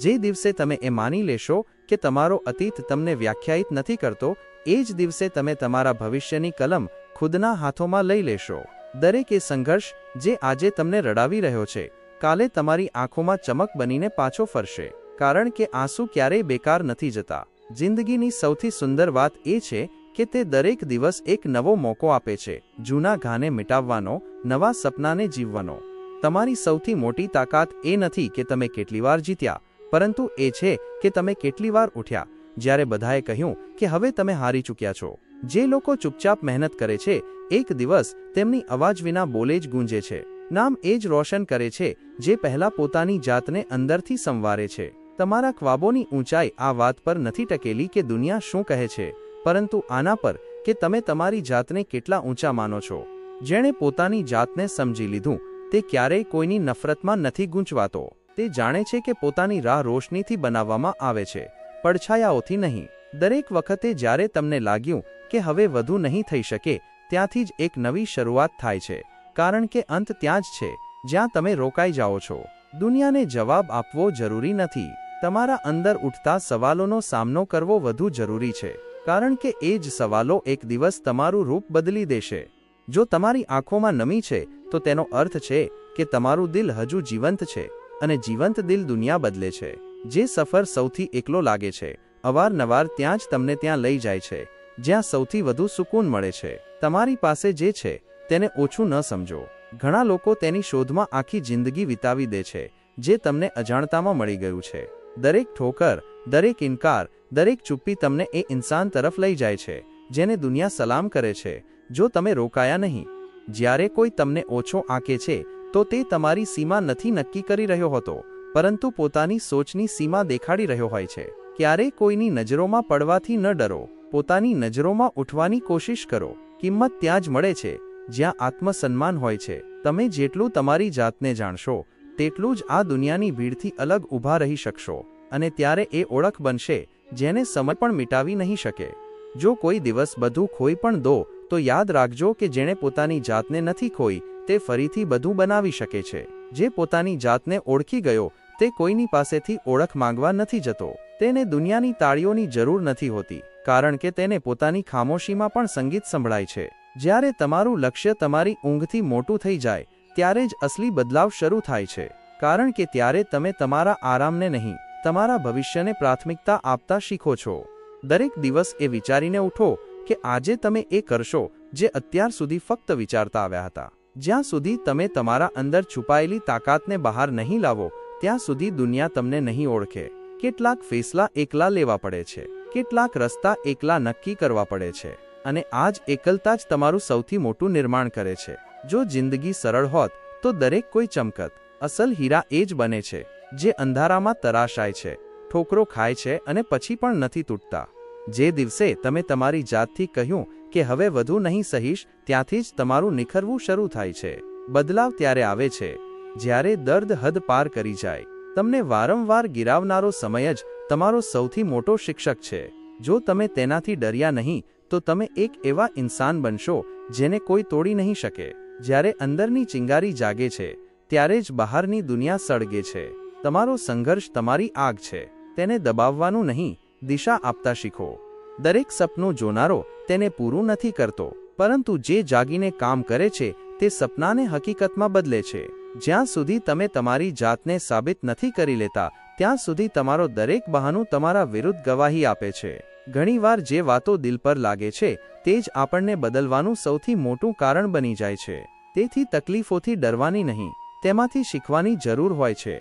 જે દિવસે તમે એ માની લેશો કે તમારો અતીત તમને વ્યાખ્યાયિત નથી કરતો, એ જ દિવસે તમે તમારા ભવિષ્યની કલમ ખુદના હાથોમાં લઈ લેશો. દરેક એ સંઘર્ષ જે આજે તમને રડાવી રહ્યો છે કાલે તમારી આંખોમાં ચમક બનીને પાછો ફરશે, કારણ કે આંસુ ક્યારેય બેકાર નથી જતા. જિંદગીની સૌથી સુંદર વાત એ છે કે તે દરેક દિવસ એક નવો મોકો આપે છે, જૂના ઘાને મિટાવવાનો, નવા સપનાને જીવવાનો. તમારી સૌથી મોટી તાકાત એ નથી કે તમે કેટલી વાર જીત્યા, પરંતુ એ છે કે તમે કેટલી વાર ઉઠ્યા જ્યારે બધાએ કહ્યું કે હવે તમે હારી ચૂક્યા છો. જે લોકો ચૂપચાપ મહેનત કરે છે એક દિવસ તેમની અવાજ વિના બોલે જ ગૂંજે છે. નામ એ જ રોશન કરે છે જે પહેલા પોતાની જાતને અંદરથી સંવારે છે. તમારા ખ્વાબોની ઊંચાઈ આ વાત પર નથી ટકેલી કે દુનિયા શું કહે છે, પરંતુ આના પર કે તમે તમારી જાતને કેટલા ઊંચા માનો છો. જેણે પોતાની જાતને સમજી લીધું તે ક્યારેય કોઈની નફરતમાં નથી ગૂંચવાતો. તે જાણે છે કે પોતાની રાહ રોશનીથી બનાવવામાં આવે છે, પડછાયાઓથી નહીં. દરેક વખતે જ્યારે તમને લાગ્યું કે હવે વધુ નહીં થઈ શકે ત્યાંથી જ એક નવી શરૂઆત થાય છે, કારણ કે અંત ત્યાં જ છે જ્યાં તમે રોકાઈ જાઓ છો. દુનિયાને જવાબ આપવો જરૂરી નથી, તમારા અંદર ઉઠતા સવાલોનો સામનો કરવો વધુ જરૂરી છે. કારણ કે એ જ સવાલો એક દિવસ તમારું રૂપ બદલી દેશે. જો તમારી આંખોમાં નમી છે તો તેનો અર્થ છે કે તમારું દિલ હજુ જીવંત છે, અને જીવંત દિલ દુનિયા બદલે છે. જે સફર સૌથી એકલો લાગે છે, અવારનવાર ત્યાં જ તમને ત્યાં લઈ જાય છે જ્યાં સૌથી વધુ સુકૂન મળે છે. તમારી પાસે જે છે તેને ઓછું ન સમજો. ઘણા લોકો તેની શોધમાં આખી જિંદગી વિતાવી દે છે જે તમને અજાણતામાં મળી ગયું છે. દરેક ઠોકર, દરેક ઇનકાર, દરેક ચુપ્પી તમને એ ઇન્સાન તરફ લઈ જાય છે જેને દુનિયા સલામ કરે છે જો તમે રોકાયા નહીં. જ્યારે કોઈ તમને ઓછો આંકે છે તો તે તમારી સીમા નથી નક્કી કરી રહ્યો હોતો, પરંતુ પોતાની સોચની સીમા દેખાડી રહ્યો હોય છે. ક્યારેય કોઈની નજરોમાં પડવાથી ન ડરો, પોતાની નજરોમાં ઉઠવાની કોશિશ કરો. કિંમત ત્યાં જ મળે છે જ્યાં આત્મસન્માન હોય છે. તમે જેટલું તમારી જાતને જાણશો તેટલું જ આ દુનિયાની ભીડથી અલગ ઊભા રહી શકશો, અને ત્યારે એ ઓળખ બનશે જેને સમય પણ મિટાવી નહીં શકે. જો કોઈ દિવસ બધું ખોઈ પણ દો તો યાદ રાખજો કે જેણે પોતાની જાતને નથી ખોઈ તે ફરીથી બધું બનાવી શકે છે. જે પોતાની જાતને ઓળખી ગયો તે કોઈની પાસેથી ઓળખ માંગવા નથી જતો. તેને દુનિયાની તાળીઓની જરૂર નથી હોતી, કારણ કે તેને પોતાની ખામોશીમાં પણ સંગીત સંભળાય છે. જ્યારે તમારું લક્ષ્ય તમારી ઊંઘથી મોટું થઈ જાય ત્યારે જ અસલી બદલાવ શરૂ થાય છે, કારણ કે ત્યારે તમે તમારા આરામને નહીં, તમારા ભવિષ્યને પ્રાથમિકતા આપતા શીખો છો. દરેક દિવસ એ વિચારીને ઉઠો કે આજે તમે એ કરશો જે અત્યાર સુધી ફક્ત વિચારતા આવ્યા હતા. જ્યાં સુધી તમે તમારા અંદર છુપાયેલી તાકાતને બહાર નહીં લાવો ત્યાં સુધી દુનિયા તમને નહીં ઓળખે. કેટલાક ફેસલા એકલા લેવા પડે છે, કેટલાક રસ્તા એકલા નક્કી કરવા પડે છે, અને આ જ એકલતા જ તમારું સૌથી મોટું નિર્માણ કરે છે. જો જિંદગી સરળ હોત તો દરેક કોઈ ચમકત. અસલ હીરા એ જ બને છે જે અંધારામાં તરાશાય છે, ઠોકરો ખાય છે અને પછી પણ નથી તૂટતા. જે દિવસે તમે તમારી જાતથી કહ્યું કે હવે વધુ નહીં સહીશ, ત્યાંથી જ તમારું નિખરવું શરૂ થાય છે. બદલાવ ત્યારે આવે છે જ્યારે દર્દ હદ પાર કરી જાય. તમને વારંવાર ગિરાવનારો સમય જ તમારો સૌથી મોટો શિક્ષક છે. જો તમે તેનાથી ડર્યા નહીં તો તમે એક એવા ઇન્સાન બનશો જેને કોઈ તોડી નહીં શકે. જ્યારે અંદરની ચિંગારી જાગે છે ત્યારે જ બહારની દુનિયા સળગે છે. તમારો સંઘર્ષ તમારી આગ છે, તેને દબાવવાનું નહીં, દિશા આપતા શીખો. દરેક સપનું જોનારો તેને પૂરું નથી કરતો, પરંતુ જે જાગીને કામ કરે છે તે સપનાને હકીકતમાં બદલે છે. જ્યાં સુધી તમે તમારી જાતને સાબિત નથી કરી લેતા ત્યાં સુધી તમારો દરેક બહાનું તમારા વિરુદ્ધ ગવાહી આપે છે. ઘણીવાર જે વાતો દિલ પર લાગે છે તે જ આપણને બદલવાનું સૌથી મોટું કારણ બની જાય છે. તેથી તકલીફોથી ડરવાની નહીં, તેમાંથી શીખવાની જરૂર હોય છે.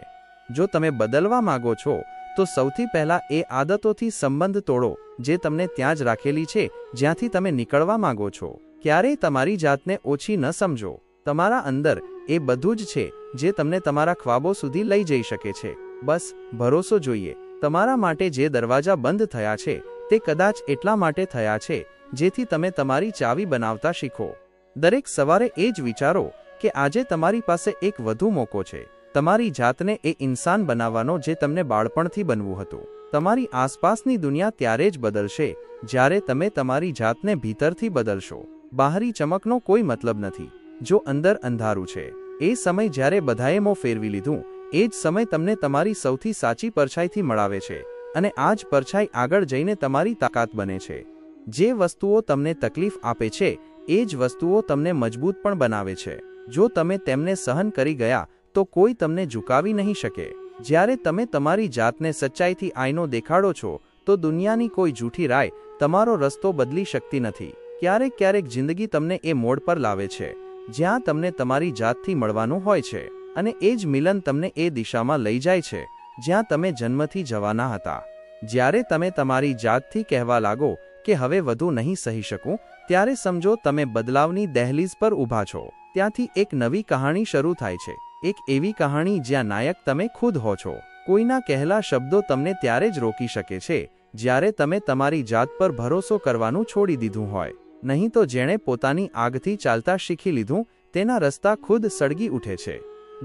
જો તમે બદલવા માંગો છો તો સૌથી પહેલા એ આદતોથી સંબંધ તોડો જે તમને ત્યાં જ રાખેલી છે જ્યાંથી તમે નીકળવા માંગો છો. ક્યારેય તમારી જાતને ઓછી ન સમજો. તમારા અંદર એ બધું જ છે જે તમને તમારા ખ્વાબો સુધી લઈ જઈ શકે છે. બસ ભરોસો જોઈએ. તમારા માટે જે દરવાજા બંધ થયા છે તે કદાચ એટલા માટે થયા છે જેથી તમે તમારી ચાવી બનાવતા શીખો. દરેક સવારે એ જ વિચારો કે આજે તમારી પાસે એક વધુ મોકો છે. તમારી જાતને એ ઇન્સાન બનાવવાનો જે તમને બાળપણથી બનવું હતું. તમારી આસપાસની દુનિયા ત્યારે જ બદલશે જ્યારે તમે તમારી જાતને ભીતરથી બદલશો. બહારી ચમકનો કોઈ મતલબ નથી જો અંદર અંધારું છે. એ સમય જ્યારે બધાએ મોં ફેરવી લીધું એ જ સમય તમને તમારી સૌથી સાચી પરછાઈથી મળાવે છે, અને આ જ પરછાઈ આગળ જઈને તમારી તાકાત બને છે. જે વસ્તુઓ તમને તકલીફ આપે છે એ જ વસ્તુઓ તમને મજબૂત પણ બનાવે છે. જો તમે તેમને સહન કરી ગયા તો કોઈ તમને ઝુકાવી નહીં શકે. જ્યારે તમે તમારી જાતને સચ્ચાઈથી આઈનો દેખાડો છો તો દુનિયાની કોઈ જૂઠી રાય તમારો રસ્તો બદલી શકતી નથી. ક્યારેક ક્યારેક જિંદગી તમને એ મોડ પર લાવે છે જ્યાં તમને તમારી જાતથી મળવાનું હોય છે, અને એ જ મિલન તમને એ દિશામાં લઈ જાય છે જ્યાં તમે જન્મથી જવાના હતા. જ્યારે તમે તમારી જાતથી કહેવા લાગો કે હવે વધુ નહીં સહી શકું, ત્યારે સમજો તમે બદલાવની દહેલીઝ પર ઊભા છો. ત્યાંથી એક નવી કહાણી શરૂ થાય છે, એક એવી કહાણી જ્યાં નાયક તમે ખુદ હો છો. કોઈના કહેલા શબ્દો તમને ત્યારે જ રોકી શકે છે જ્યારે તમે તમારી જાત પર ભરોસો કરવાનું છોડી દીધું હોય. નહીં તો જેણે પોતાની આગથી ચાલતા શીખી લીધું તેના રસ્તા ખુદ સળગી ઉઠે છે.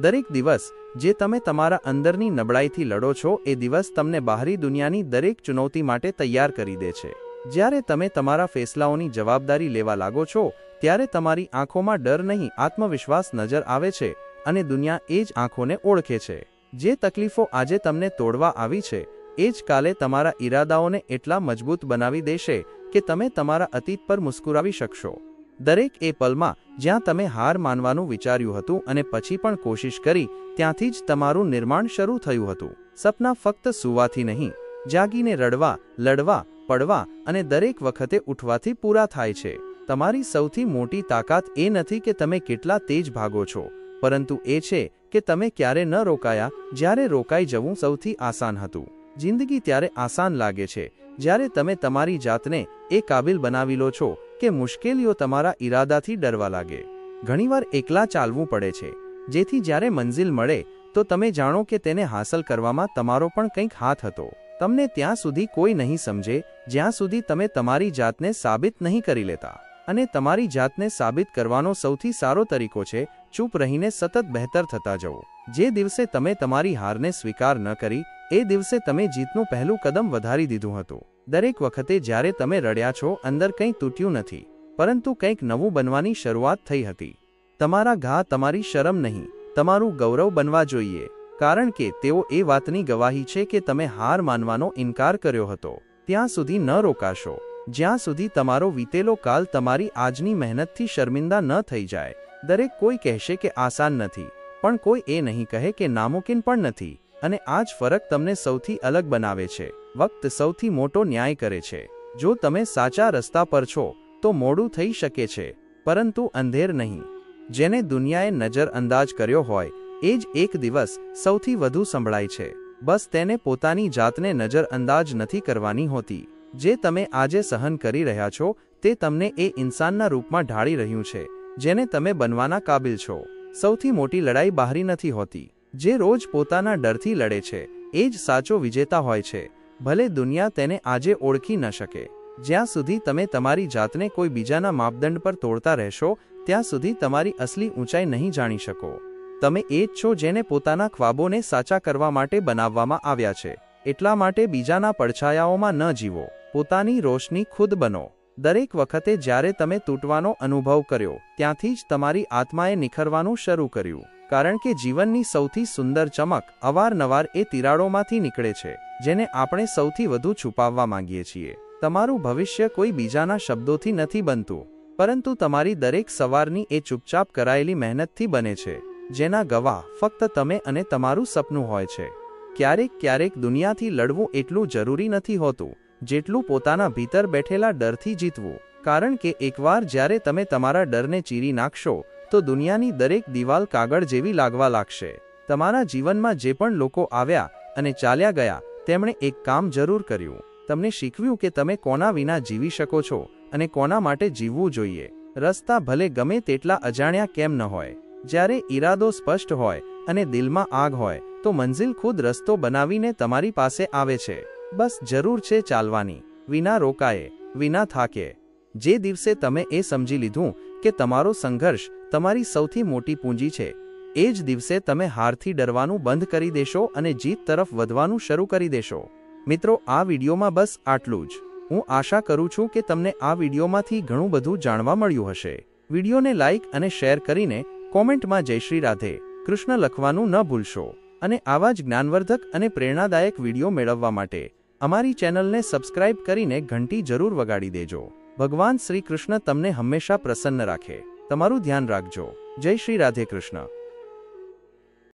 દરેક દિવસ જે તમે તમારા અંદરની નબળાઈથી લડો છો એ દિવસ તમને બહારી દુનિયાની દરેક ચુનૌતી માટે તૈયાર કરી દે છે. જ્યારે તમે તમારા ફેસલાઓની જવાબદારી લેવા લાગો છો ત્યારે તમારી આંખોમાં ડર નહીં, આત્મવિશ્વાસ નજર આવે છે, અને દુનિયા એ જ આંખોને ઓળખે છે. જે તકલીફો આજે તમને તોડવા આવી છે એ જ કાલે તમારા ઈરાદાઓને એટલા મજબૂત બનાવી દેશે કે તમે તમારા અતીત પર મુસ્કુરાવી શકશો. દરેક એ પલમાં જ્યાં તમે હાર માનવાનું વિચાર્યું હતું અને પછી પણ કોશિશ કરી, ત્યાંથી જ તમારું નિર્માણ શરૂ થયું હતું. સપના ફક્ત સૂવાથી નહીં, જાગીને રડવા, લડવા, પડવા અને દરેક વખતે ઉઠવાથી પૂરા થાય છે. તમારી સૌથી મોટી તાકાત એ નથી કે તમે કેટલા તેજ ભાગો છો, પરંતુ એ છે કે તમે ક્યારે ન રોકાયા જ્યારે રોકાઈ જવું સૌથી આસાન હતું. જિંદગી ત્યારે આસાન લાગે છે જ્યારે તમે તમારી જાતને એ કાબિલ બનાવી લો છો કે મુશ્કેલીઓ તમારા ઈરાદાથી ડરવા લાગે. ઘણીવાર એકલા ચાલવું પડે છે, જેથી જ્યારે મંજિલ મળે તો તમે જાણો કે તેને હાંસલ કરવામાં તમારો પણ કંઈક હાથ હતો. તમને ત્યાં સુધી કોઈ નહીં સમજે જ્યાં સુધી તમે તમારી જાતને સાબિત નહીં કરી લેતા. અને તમારી જાતને સાબિત કરવાનો સૌથી સારો તરીકો છે ચૂપ રહીને સતત બહેતર થતા જવું. જે દિવસે તમે તમારી હારને સ્વીકાર ન કરી, એ દિવસે તમે જીતનું પહેલું કદમ વધારી દીધું હતું. દરેક વખતે જ્યારે તમે રડ્યા છો, અંદર કંઈ તૂટ્યું નથી, પરંતુ કંઈક નવું બનવાની શરૂઆત થઈ હતી. તમારા ઘા તમારી શરમ નહીં, તમારું ગૌરવ બનવા જોઈએ, કારણ કે તેઓ એ વાતની ગવાહી છે કે તમે હાર માનવાનો ઇનકાર કર્યો હતો. ત્યાં સુધી ન રોકાશો જ્યાં સુધી તમારો વીતેલો કાલ તમારી આજની મહેનતથી શર્મિંદા ન થઈ જાય. દરેક કોઈ કહેશે કે આસાન નથી, પણ કોઈ એ નહીં કહે કે નામુમકિન પણ નથી. અને આ જ ફરક તમને સૌથી અલગ બનાવે છે. વક્ત સૌથી મોટો ન્યાય કરે છે. જો તમે સાચા રસ્તા પર છો તો મોડું થઈ શકે છે, પરંતુ અંધેર નહીં. જેને દુનિયાએ નજરઅંદાજ કર્યો હોય એ જ એક દિવસ સૌથી વધુ સંભળાય છે. બસ તેને પોતાની જાતને નજરઅંદાજ નથી કરવાની હોતી. જે તમે આજે સહન કરી રહ્યા છો તે તમને એ ઇન્સાનના રૂપમાં ઢાળી રહ્યું છે જેને તમે બનવાના કાબિલ છો. સૌથી મોટી લડાઈ બહારી નથી હોતી. જે રોજ પોતાના ડરથી લડે છે એ જ સાચો વિજેતા હોય છે, ભલે દુનિયા તેને આજે ઓળખી ન શકે. જ્યાં સુધી તમે તમારી જાતને કોઈ બીજાના માપદંડ પર તોડતા રહેશો, ત્યાં સુધી તમારી અસલી ઊંચાઈ નહીં જાણી શકો. તમે એ જ છો જેને પોતાના ખ્વાબોને સાચા કરવા માટે બનાવવામાં આવ્યા છે. એટલા માટે બીજાના પડછાયાઓમાં ન જીવો, પોતાની રોશની ખુદ બનો. દરેક વખતે જ્યારે તમે તૂટવાનો અનુભવ કર્યો, ત્યાંથી જ તમારી આત્માએ નિખરવાનું શરૂ કર્યું. કારણ કે જીવનની સૌથી સુંદર ચમક અવારનવાર એ તિરાડોમાંથી નીકળે છે જેને આપણે સૌથી વધુ છુપાવવા માંગીએ છીએ. તમારું ભવિષ્ય કોઈ બીજાના શબ્દોથી નથી બનતું, પરંતુ તમારી દરેક સવારની એ ચૂપચાપ કરાયેલી મહેનતથી બને છે, જેના ગવાહ ફક્ત તમે અને તમારું સપનું હોય છે. ક્યારેક દુનિયાથી લડવું એટલું જરૂરી નથી હોતું જેટલું પોતાના ભીતર બેઠેલા ડરથી જીતવું. કારણ કે એકવાર જ્યારે તમે તમારા ડરને ચીરી નાખશો તો દુનિયાની દરેક દિવાલ કાગળ જેવી લાગવા લાગશે. તમારા જીવનમાં જે પણ લોકો આવ્યા અને ચાલ્યા ગયા, તેમણે એક કામ જરૂર કર્યું. તમને શીખવ્યું કે તમે કોના વિના જીવી શકો છો અને કોના માટે જીવવું જોઈએ. રસ્તા ભલે ગમે તેટલા અજાણ્યા કેમ ન હોય, જ્યારે ઈરાદો સ્પષ્ટ હોય અને દિલમાં આગ હોય તો મંજિલ ખુદ રસ્તો બનાવીને તમારી પાસે આવે છે. બસ જરૂર છે ચાલવાની, વિના રોકાએ, વિના થાકે. જે દિવસે તમે એ સમજી લીધું કે તમારો સંઘર્ષ તમારી સૌથી મોટી પૂંજી છે, એ જ દિવસે તમે હારથી ડરવાનું બંધ કરી દેશો અને જીત તરફ વધવાનું શરૂ કરી દેશો. મિત્રો, આ વિડીયોમાં બસ આટલું જ. હું આશા કરું છું કે તમને આ વિડીયોમાંથી ઘણું બધું જાણવા મળ્યું હશે. વિડીયોને લાઇક અને શેર કરીને કોમેન્ટમાં જય શ્રી રાધે કૃષ્ણ લખવાનું ન ભૂલશો. અને આવા જ જ્ઞાનવર્ધક અને પ્રેરણાદાયક વિડીયો મેળવવા માટે અમારી ચેનલને સબસ્ક્રાઇબ કરીને ઘંટી જરૂર વગાડી દેજો. ભગવાન શ્રી કૃષ્ણ તમને હંમેશા પ્રસન્ન રાખે. તમારું ધ્યાન રાખજો. જય શ્રી રાધે કૃષ્ણ.